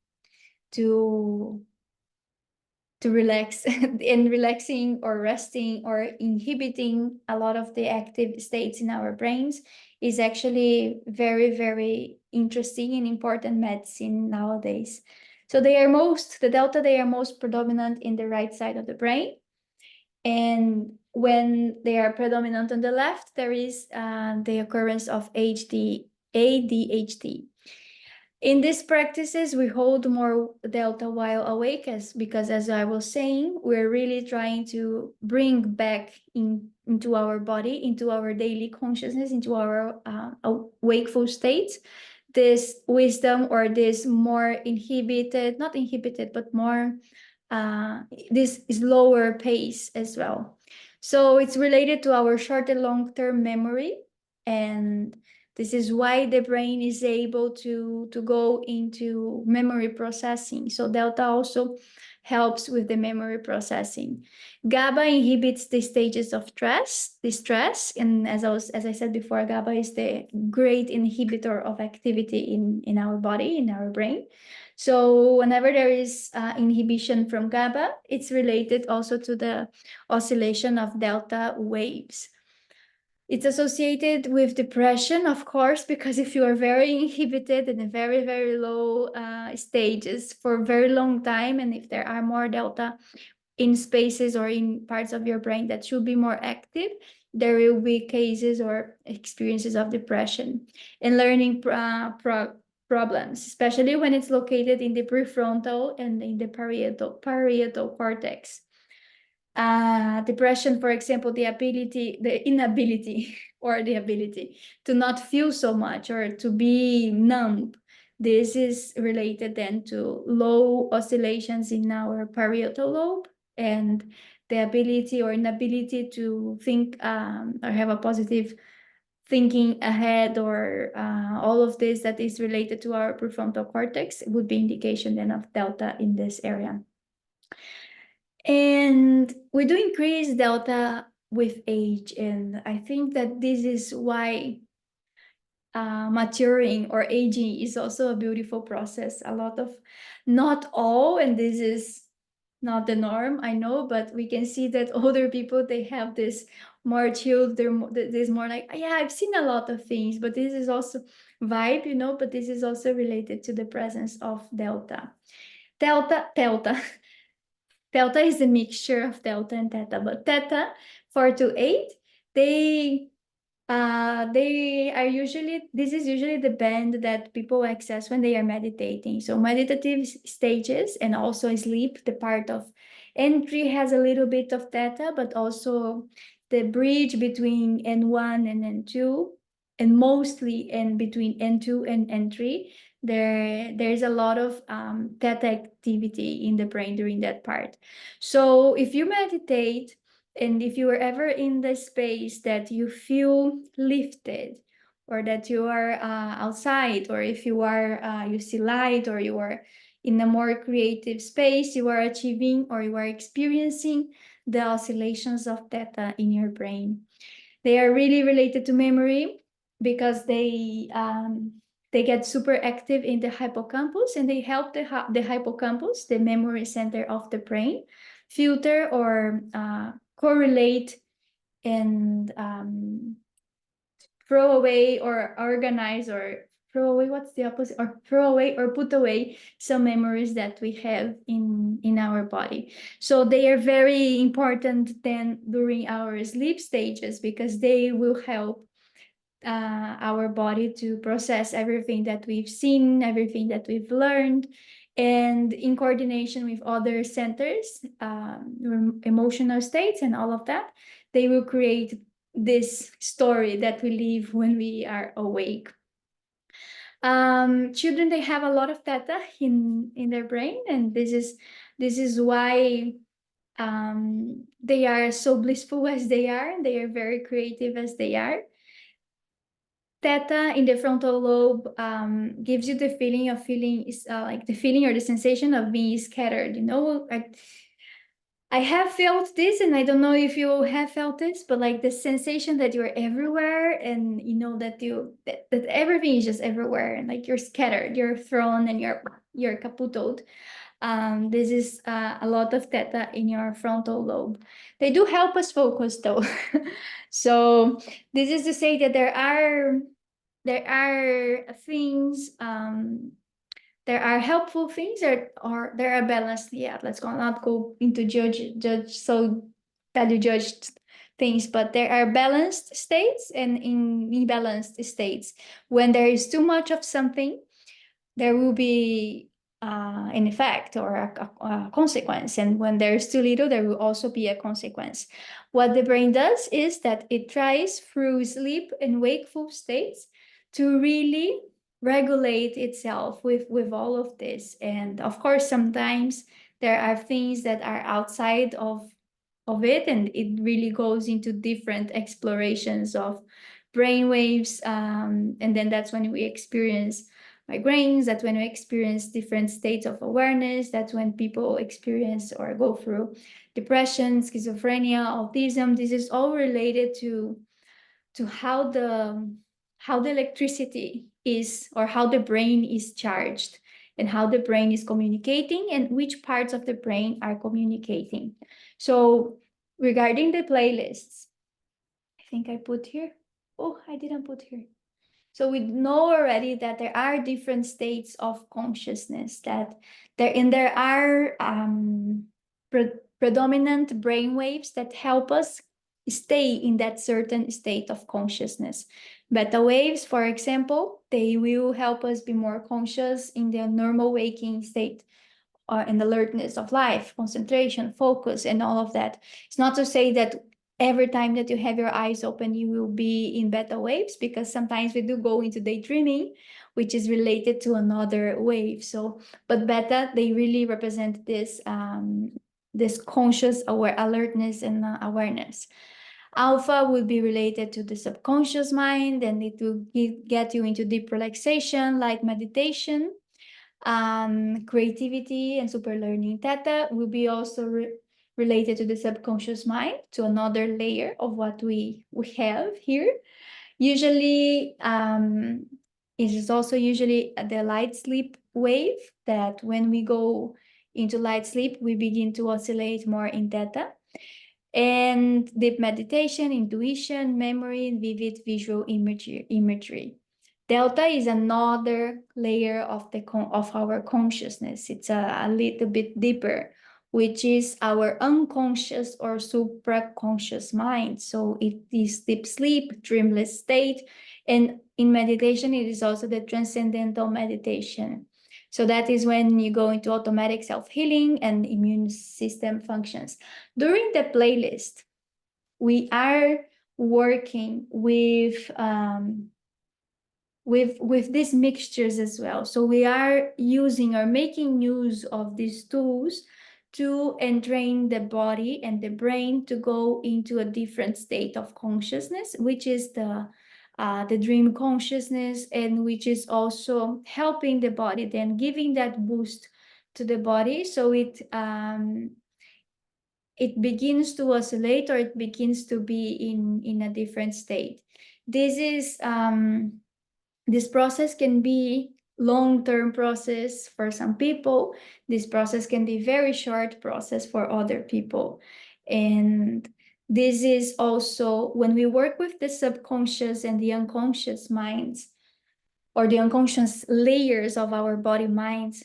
relax. And relaxing or resting or inhibiting a lot of the active states in our brains is actually very, very interesting and important medicine nowadays. So the delta, they are most predominant in the right side of the brain. And when they are predominant on the left, there is the occurrence of ADHD. In these practices, we hold more delta while awake, because as I was saying, we're really trying to bring back into our body, into our daily consciousness, into our wakeful state, this wisdom, or this more inhibited, not inhibited, but more this slower pace as well. So it's related to our short and long-term memory, and this is why the brain is able to go into memory processing. So delta also helps with the memory processing. GABA inhibits the stages of distress, and as I said before, GABA is the great inhibitor of activity in our body, in our brain. So whenever there is inhibition from GABA, it's related also to the oscillation of delta waves. It's associated with depression, of course, because if you are very inhibited in a very, very low stages for a very long time, and if there are more delta in spaces or in parts of your brain that should be more active, there will be cases or experiences of depression. And learning problems, especially when it's located in the prefrontal and in the parietal cortex. Depression, for example, the inability or the ability to not feel so much or to be numb. This is related then to low oscillations in our parietal lobe, and the ability or inability to think or have a positive thinking ahead, or all of this that is related to our prefrontal cortex would be indication then of delta in this area. And we do increase delta with age, and I think that this is why maturing or aging is also a beautiful process. A lot of, not all, and this is not the norm, I know, but we can see that older people, they have this more chilled, there's more like, yeah, I've seen a lot of things, but this is also vibe, you know, but this is also related to the presence of delta. Delta is a mixture of delta and theta, but theta 4 to 8, they are usually, this is usually the band that people access when they are meditating. So meditative stages and also sleep, the part of entry has a little bit of theta, but also the bridge between N1 and N2, and mostly in between N2 and N3, there's a lot of theta activity in the brain during that part. So if you meditate, and if you are ever in the space that you feel lifted, or that you are outside, or if you are you see light, or you are in a more creative space, you are achieving or you are experiencing the oscillations of theta in your brain. They are really related to memory because they get super active in the hippocampus, and they help the hippocampus, the memory center of the brain, filter or correlate and throw away or organize, or throw away, what's the opposite, or throw away or put away some memories that we have in our body. So they are very important then during our sleep stages, because they will help our body to process everything that we've seen, everything that we've learned, and in coordination with other centers, emotional states and all of that, they will create this story that we live when we are awake. Children, they have a lot of theta in their brain, and this is why they are so blissful as they are, and they are very creative as they are. Theta in the frontal lobe gives you the feeling of like the feeling or the sensation of being scattered. You know, I have felt this, and I don't know if you have felt this, but like the sensation that you're everywhere, and you know that that everything is just everywhere, and like you're scattered, you're thrown, and you're caputoed. This is a lot of theta in your frontal lobe. They do help us focus though. So this is to say that there are things, there are helpful things, or there are balanced. Yeah, let's not go into judge so value judged things, but there are balanced states and imbalanced states. When there is too much of something, there will be an effect or a consequence, and when there is too little, there will also be a consequence. What the brain does is that it tries through sleep and wakeful states to really regulate itself with all of this. And of course, sometimes there are things that are outside of it, and it really goes into different explorations of brainwaves, and then that's when we experience migraines, that's when we experience different states of awareness, that's when people experience or go through depression, schizophrenia, autism. This is all related to how the electricity is, or how the brain is charged, and how the brain is communicating, and which parts of the brain are communicating. So regarding the playlists, I think I put here, oh, I didn't put here. So we know already that there are different states of consciousness, that there are predominant brain waves that help us stay in that certain state of consciousness. Beta waves, for example, they will help us be more conscious in the normal waking state, or in alertness of life, concentration, focus, and all of that. It's not to say that every time that you have your eyes open, you will be in beta waves, because sometimes we do go into daydreaming, which is related to another wave. So, but beta, they really represent this this conscious alertness and awareness. Alpha will be related to the subconscious mind, and it will get you into deep relaxation, like meditation. Creativity and super learning. Theta will be also related to the subconscious mind, to another layer of what we have here. Usually, it is also usually the light sleep wave, that when we go into light sleep, we begin to oscillate more in theta. And deep meditation, intuition, memory, and vivid visual imagery. Delta is another layer of our consciousness. It's a little bit deeper, which is our unconscious or supraconscious mind. So it is deep sleep, dreamless state, and in meditation, it is also the transcendental meditation. So that is when you go into automatic self-healing and immune system functions. During the playlist, we are working with these mixtures as well. So we are using or making use of these tools to entrain the body and the brain to go into a different state of consciousness, which is the dream consciousness, and which is also helping the body, then giving that boost to the body, so it begins to oscillate, or it begins to be in a different state. This process can be long-term process for some people. This process can be very short process for other people. And this is also when we work with the subconscious and the unconscious minds, or the unconscious layers of our body minds.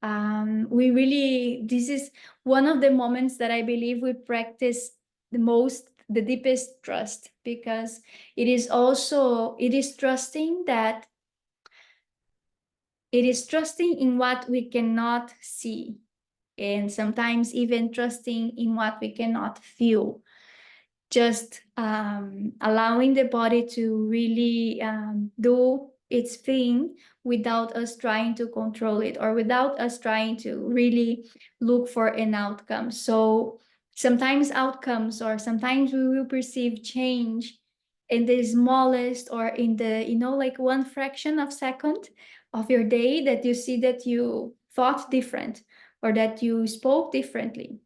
This is one of the moments that I believe we practice the deepest trust, because it is trusting in what we cannot see, and sometimes even trusting in what we cannot feel. Just allowing the body to really do its thing without us trying to control it, or without us trying to really look for an outcome. So sometimes outcomes, or sometimes we will perceive change in the smallest, or in the, like one fraction of second of your day, that you see that you thought different, or that you spoke differently,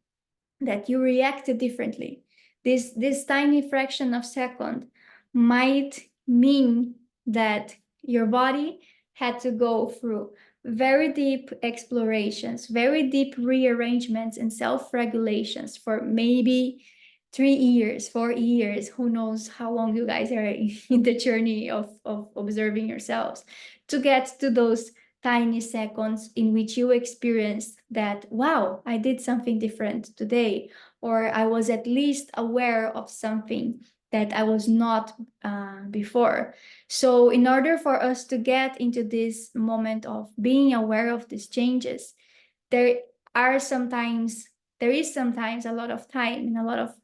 that you reacted differently. This tiny fraction of second might mean that your body had to go through very deep explorations, very deep rearrangements and self-regulations for maybe 3 years, 4 years, who knows how long you guys are in the journey of observing yourselves, to get to those tiny seconds in which you experienced that, wow, I did something different today, or I was at least aware of something that I was not before. So in order for us to get into this moment of being aware of these changes, there is sometimes a lot of time and a lot of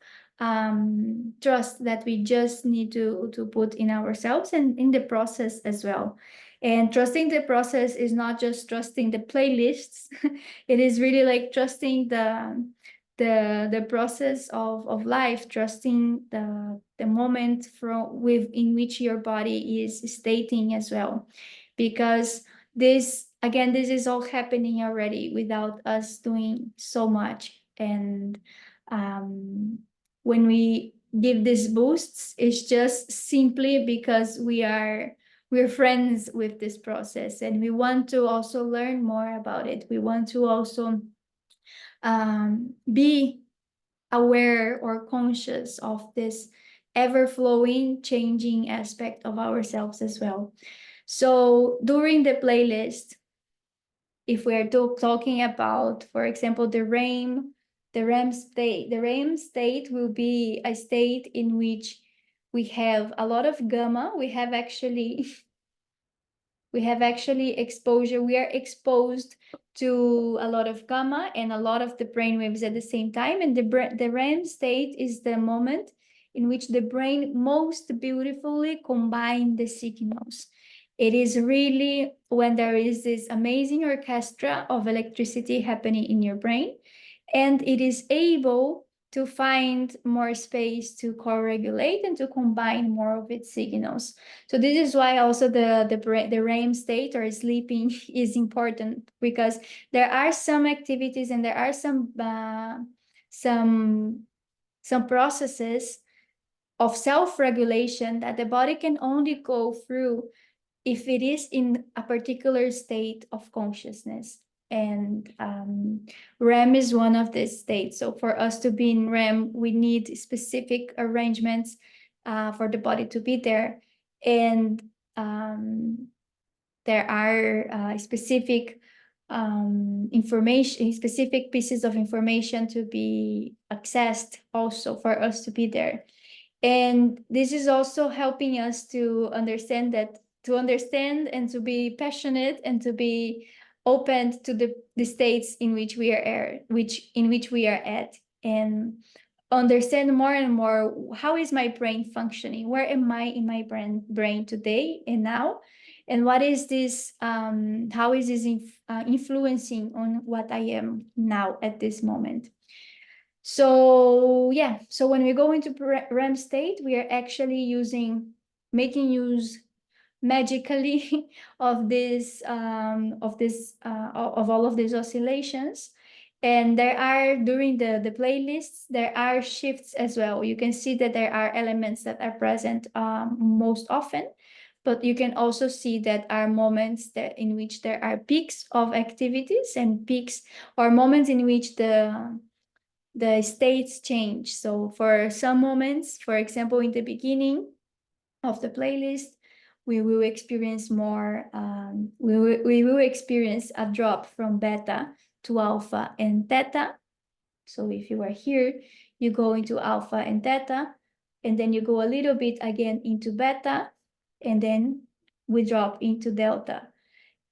trust that we just need to put in ourselves and in the process as well. And trusting the process is not just trusting the playlists. It is really like trusting the process of life, trusting the moment in which your body is stating as well. Because this is all happening already without us doing so much. And when we give these boosts, it's just simply because we're friends with this process, and we want to also learn more about it. We want to also be aware or conscious of this ever-flowing, changing aspect of ourselves as well. So during the playlist, if we're talking about, for example, the rain, The REM state will be a state in which we have a lot of gamma. We have actually exposure. We are exposed to a lot of gamma and a lot of the brain waves at the same time. And the REM state is the moment in which the brain most beautifully combines the signals. It is really when there is this amazing orchestra of electricity happening in your brain, and it is able to find more space to co-regulate and to combine more of its signals. So this is why also the REM state or sleeping is important, because there are some activities and there are some processes of self-regulation that the body can only go through if it is in a particular state of consciousness. And REM is one of these states. So for us to be in REM, we need specific arrangements for the body to be there. And there are specific information, specific pieces of information to be accessed also for us to be there. And this is also helping us to understand and to be passionate and to be open to the states in which we are at, and understand more and more how is my brain functioning, where am I in my brain today and now, and what is this how is this influencing on what I am now at this moment. So yeah, so when we go into REM state, we are actually making use magically of all of these oscillations. And there are, during the playlists, there are shifts as well. You can see that there are elements that are present most often, but you can also see that are moments that in which there are peaks of activities and peaks or moments in which the states change. So for some moments, for example, in the beginning of the playlist, we will experience more, we will experience a drop from beta to alpha and theta. So if you are here, you go into alpha and theta, and then you go a little bit again into beta, and then we drop into delta.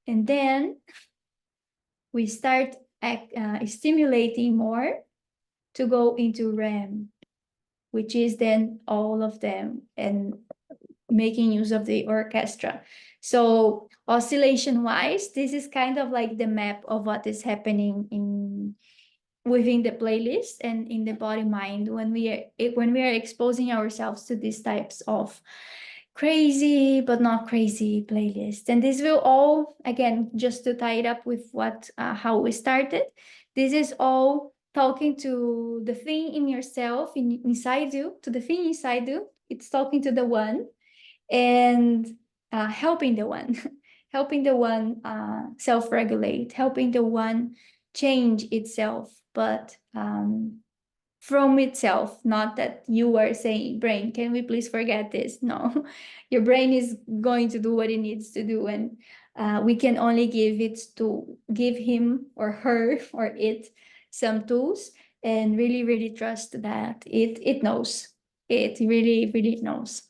And then we start stimulating more to go into REM, which is then all of them and making use of the orchestra. So oscillation wise, this is kind of like the map of what is happening within the playlist and in the body mind when we are exposing ourselves to these types of crazy but not crazy playlists. And this will all, again, just to tie it up with what how we started, this is all talking to the thing in yourself, inside you, to the thing inside you. It's talking to the one and helping the one helping the one self-regulate, helping the one change itself, but from itself, not that you are saying, brain, can we please forget this? No, your brain is going to do what it needs to do, and we can only give him or her or it some tools, and really trust that it knows. It really knows.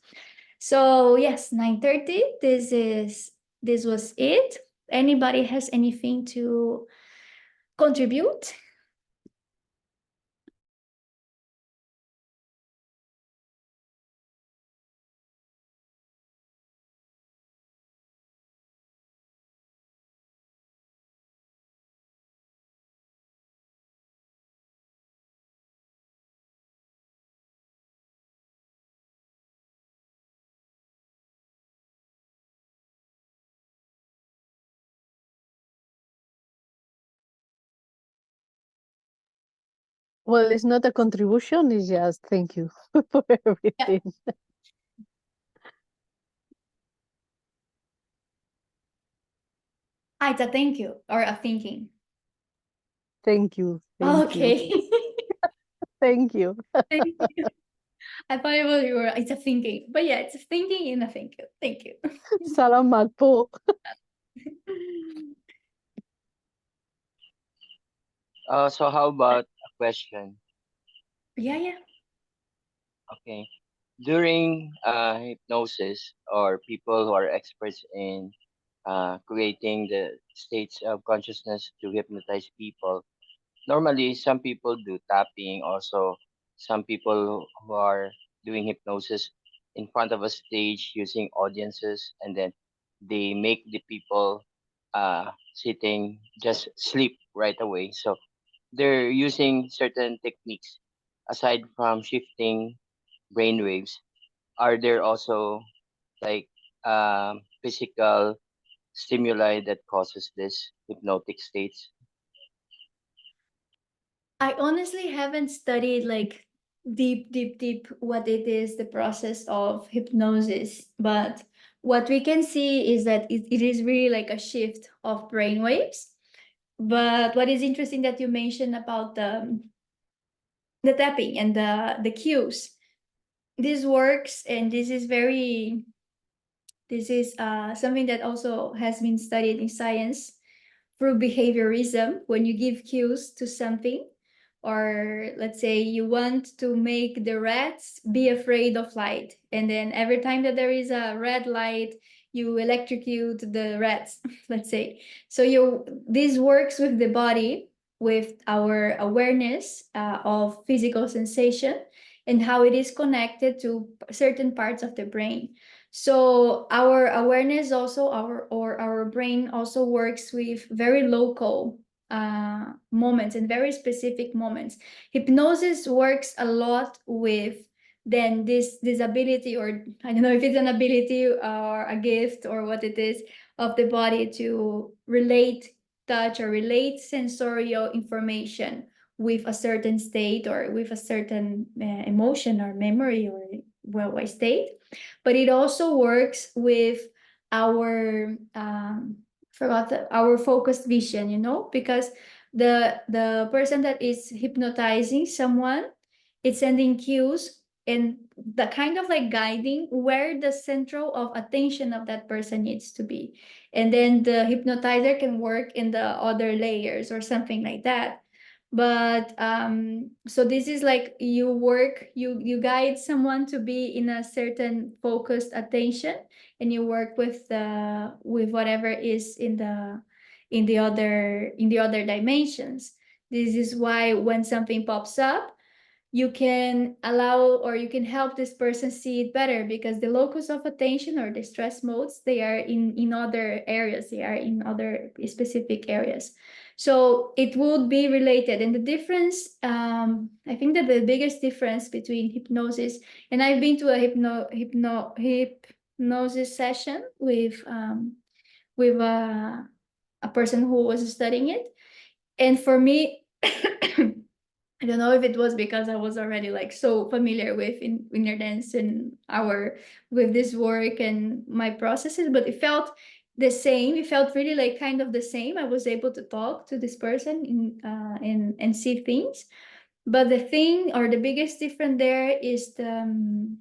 So yes, 9:30. This was it. Anybody has anything to contribute? Well, it's not a contribution, it's just thank you for everything. It's a thank you or a thinking. Thank you. Thank you. Okay. Thank you. Thank you. I thought it's a thinking, but yeah, it's a thinking and a thank you. Thank you. Salamat po. So how about a question. Yeah, yeah. Okay. During hypnosis, or people who are experts in creating the states of consciousness to hypnotize people, normally some people do tapping. Also, some people who are doing hypnosis in front of a stage using audiences, and then they make the people sitting just sleep right away. So they're using certain techniques. Aside from shifting brainwaves, are there also like physical stimuli that causes this hypnotic states? I honestly haven't studied like deep what it is, the process of hypnosis, but what we can see is that it is really like a shift of brain waves. But what is interesting that you mentioned about the tapping and the cues. This works, and this is something that also has been studied in science through behaviorism. When you give cues to something, or let's say you want to make the rats be afraid of light, and then every time that there is a red light, you electrocute the rats, let's say. So you this works with the body, with our awareness of physical sensation, and how it is connected to certain parts of the brain. So our awareness also, our brain also works with very local moments and very specific moments. Hypnosis works a lot with then this ability, or I don't know if it's an ability or a gift or what it is, of the body to relate touch or relate sensorial information with a certain state, or with a certain emotion or memory, or well, state. But it also works with our our focused vision, because the person that is hypnotizing someone, it's sending cues, and the kind of like guiding where the central of attention of that person needs to be, and then the hypnotizer can work in the other layers or something like that. But so this is like you guide someone to be in a certain focused attention, and you work with whatever is in the other dimensions. This is why when something pops up, you can allow, or you can help this person see it better, because the locus of attention, or the stress modes, they are in other areas, they are in other specific areas. So it would be related. And the difference, I think that the biggest difference between hypnosis, and I've been to a hypnosis session with a person who was studying it. And for me, I don't know if it was because I was already like so familiar with in inner dance and our with this work and my processes, but it felt the same. It felt really like kind of the same. I was able to talk to this person and see things. But the thing, or the biggest difference there, is the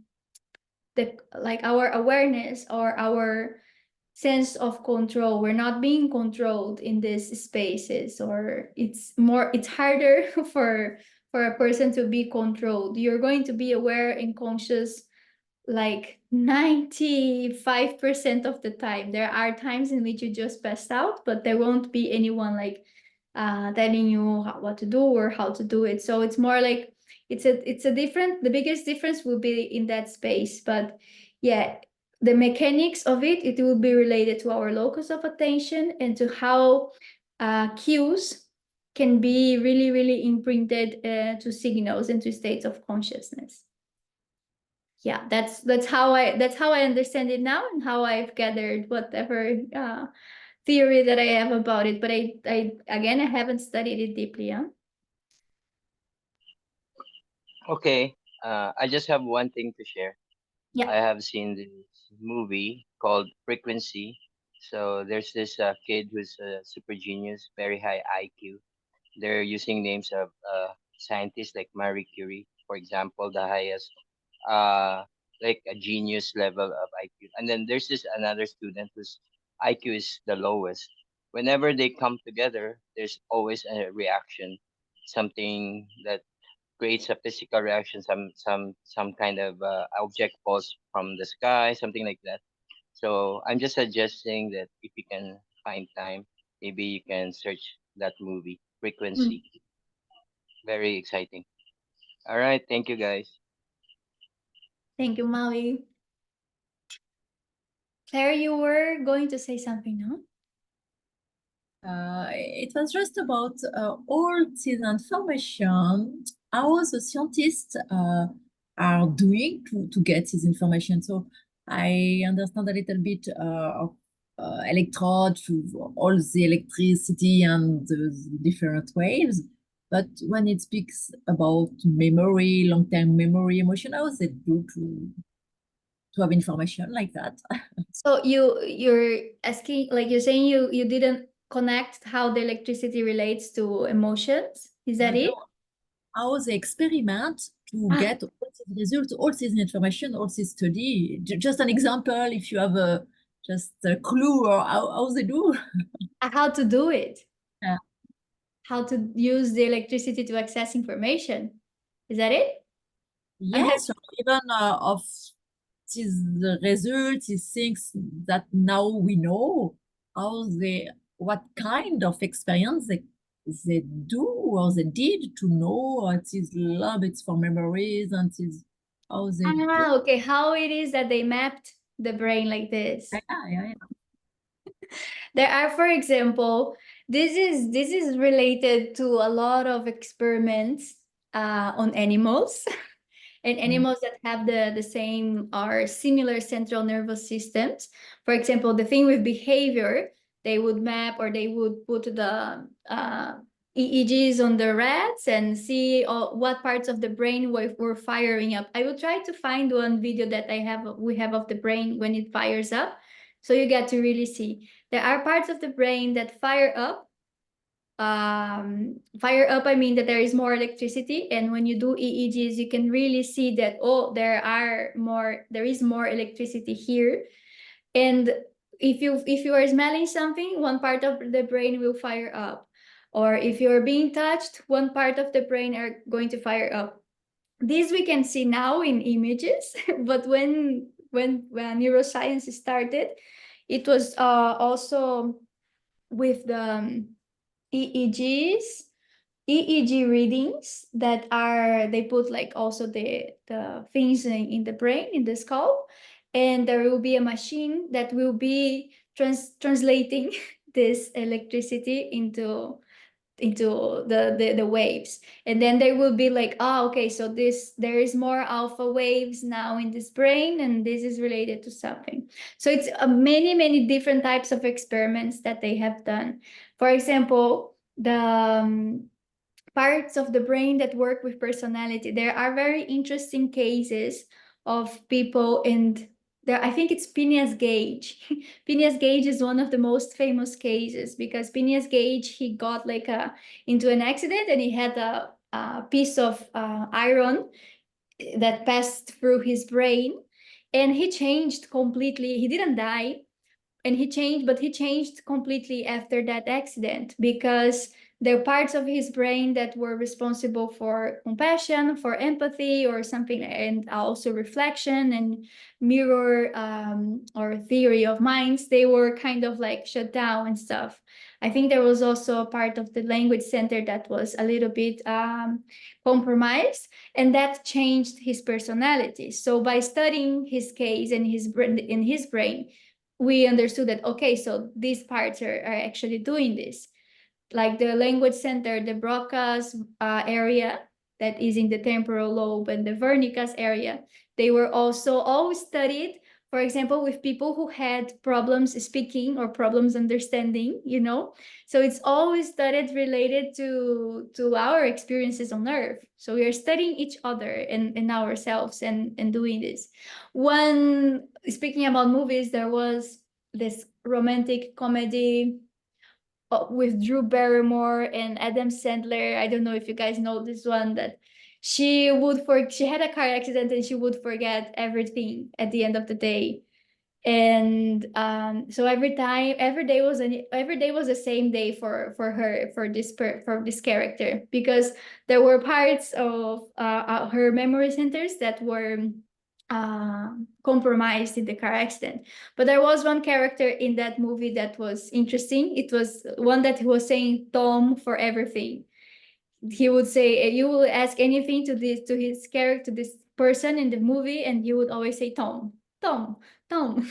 like our awareness, or our sense of control. We're not being controlled in these spaces, or it's harder for a person to be controlled. You're going to be aware and conscious like 95% of the time. There are times in which you just passed out, but there won't be anyone like telling you what to do or how to do it. So it's more like it's a different, the biggest difference will be in that space. But yeah, the mechanics of it will be related to our locus of attention, and to how cues can be really imprinted to signals and to states of consciousness. Yeah, that's how I understand it now, and how I've gathered whatever theory that I have about it. But I again, I haven't studied it deeply. Yeah. Okay, I just have one thing to share. I Yeah. have seen this movie called Frequency. So there's this kid who's a super genius, very high IQ. They're using names of scientists like Marie Curie, for example, the highest, uh, like a genius level of IQ. And then there's this another student whose IQ is the lowest. Whenever they come together, there's always a reaction. something that creates a physical reaction, some kind of object falls from the sky, something like that. So I'm just suggesting that if you can find time, maybe you can search that movie, Mm. Frequency. Very exciting. All right, thank you guys. Thank you, Maui. Claire, you were going to say something, no? It was just about all this information, how the scientists are doing to get this information. So I understand a little bit of electrode to all the electricity and the different waves. But when it speaks about memory, long-term memory, emotion, how they do to have information like that? So you're asking, like you're saying you didn't connect how the electricity relates to emotions. Is that it? How they experiment to Ah, get all these results, all this information, all this study. Just an example, if you have just a clue or how they do. how to do it? Yeah. How to use the electricity to access information? Is that it? I'm Yes, or even of these the results, these things that now we know, how they, what kind of experience they do or they did to know it is love, it's for memories and it's how they do. Okay. How it is that they mapped the brain like this? Yeah, yeah, yeah. There are, for example, this is related to a lot of experiments on animals and animals that have the same or similar central nervous systems. For example, the thing with behavior, they would map or they would put the EEGs on the rats and see what parts of the brain were firing up. I will try to find one video that we have of the brain when it fires up, so you get to really see. There are parts of the brain that fire up. Fire up, I mean that there is more electricity, and when you do EEGs you can really see that, oh, there is more electricity here. And if you are smelling something, one part of the brain will fire up, or if you're being touched, one part of the brain are going to fire up. This we can see now in images, but when neuroscience started, it was also with the EEGs, EEG readings that are, they put like also the things in the brain, in the skull, and there will be a machine that will be translating this electricity into the waves, and then they will be like, oh, okay, so there is more alpha waves now in this brain, and this is related to something. So it's many different types of experiments that they have done. For example, the parts of the brain that work with personality. There are very interesting cases of people, and there, I think it's Phineas Gage. Phineas Gage is one of the most famous cases because Phineas Gage, he got like into an accident, and he had a piece of iron that passed through his brain, and he changed completely. He didn't die, and he changed completely after that accident, because there are parts of his brain that were responsible for compassion, for empathy or something, and also reflection and mirror or theory of minds, they were kind of like shut down and stuff. I think there was also a part of the language center that was a little bit compromised, and that changed his personality. So by studying his case and his brain, we understood that, okay, so these parts are actually doing this, like the language center, the Broca's area that is in the temporal lobe, and the Wernicke's area, they were also always studied, for example, with people who had problems speaking or problems understanding. So it's always studied related to our experiences on Earth. So we are studying each other and ourselves and doing this. One, speaking about movies, there was this romantic comedy with Drew Barrymore and Adam Sandler. I don't know if you guys know this one, that she had a car accident and she would forget everything at the end of the day. And so every day was the same day for her, for this character, because there were parts of her memory centers that were compromised in the car accident. But there was one character in that movie that was interesting. It was one that was saying Tom for everything. He would say, you will ask anything to his character, to this person in the movie, and he would always say Tom, Tom, Tom.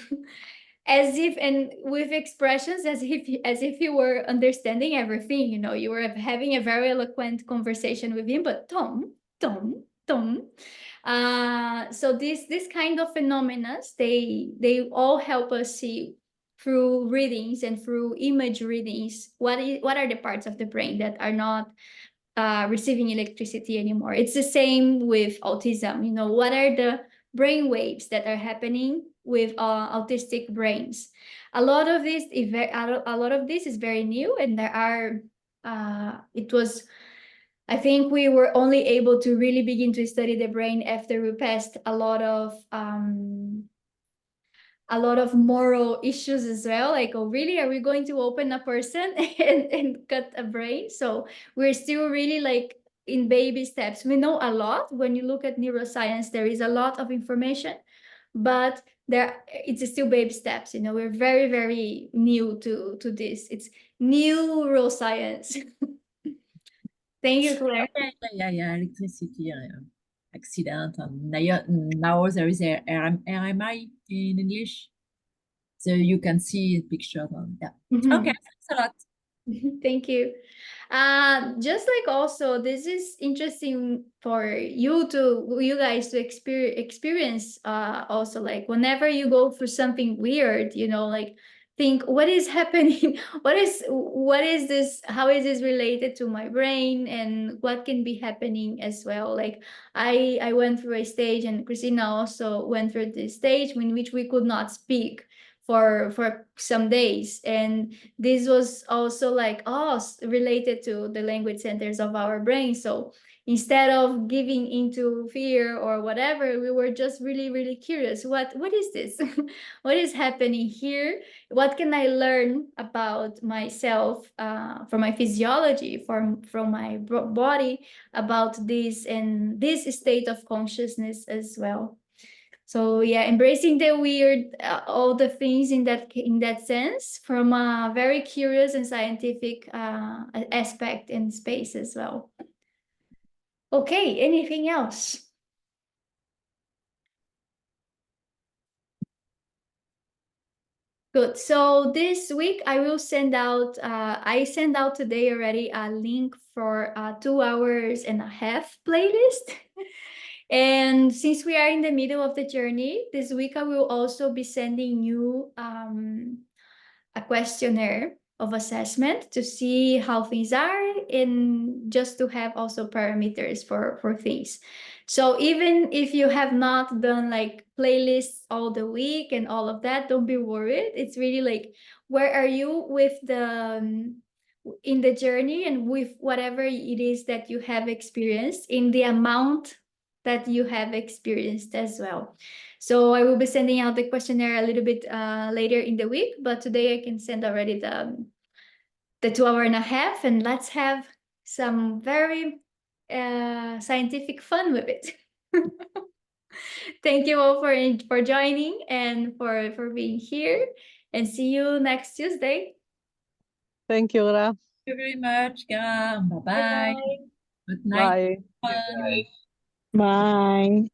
As if, and with expressions as if you were understanding everything, you were having a very eloquent conversation with him, but Tom, Tom, Tom. So this kind of phenomena, they all help us see through readings and through image readings what are the parts of the brain that are not receiving electricity anymore. It's the same with autism. What are the brain waves that are happening with autistic brains? A lot of this is very new, and there are. I think we were only able to really begin to study the brain after we passed a lot of moral issues as well. Like, oh, really? Are we going to open a person and cut a brain? So we're still really like in baby steps. We know a lot. When you look at neuroscience, there is a lot of information, but it's still baby steps. We're very, very new to this. It's neuroscience. Thank you, Claire. Yeah, electricity accident. Now there is a RMI in English, so you can see pictures. Yeah. Okay, thanks a lot. Thank you. Just like also, this is interesting for you guys to experience also, like whenever you go through something weird, like think, what is happening? What is this? How is this related to my brain, and what can be happening as well? Like I went through a stage, and Christina also went through this stage in which we could not speak for some days, and this was also like related to the language centers of our brain. So instead of giving into fear or whatever, we were just really, really curious. What is this? What is happening here? What can I learn about myself, from my physiology, from my body, about this and this state of consciousness as well? So yeah, embracing the weird, all the things in that sense, from a very curious and scientific aspect in space as well. Okay, anything else? Good. So this week I will send out. I sent out today already a link for a 2.5 hours playlist. And since we are in the middle of the journey, this week I will also be sending you a questionnaire of assessment to see how things are, and just to have also parameters for things. So even if you have not done like playlists all the week and all of that, don't be worried. It's really like, where are you with in the journey, and with whatever it is that you have experienced, in the amount that you have experienced as well. So I will be sending out the questionnaire a little bit later in the week, but today I can send already the 2.5 hours, and let's have some very scientific fun with it. Thank you all for joining and for being here, and see you next Tuesday. Thank you, Gra. Thank you very much, Gara. Bye-bye. Bye. Good night, Bye. everyone. Guys. Bye.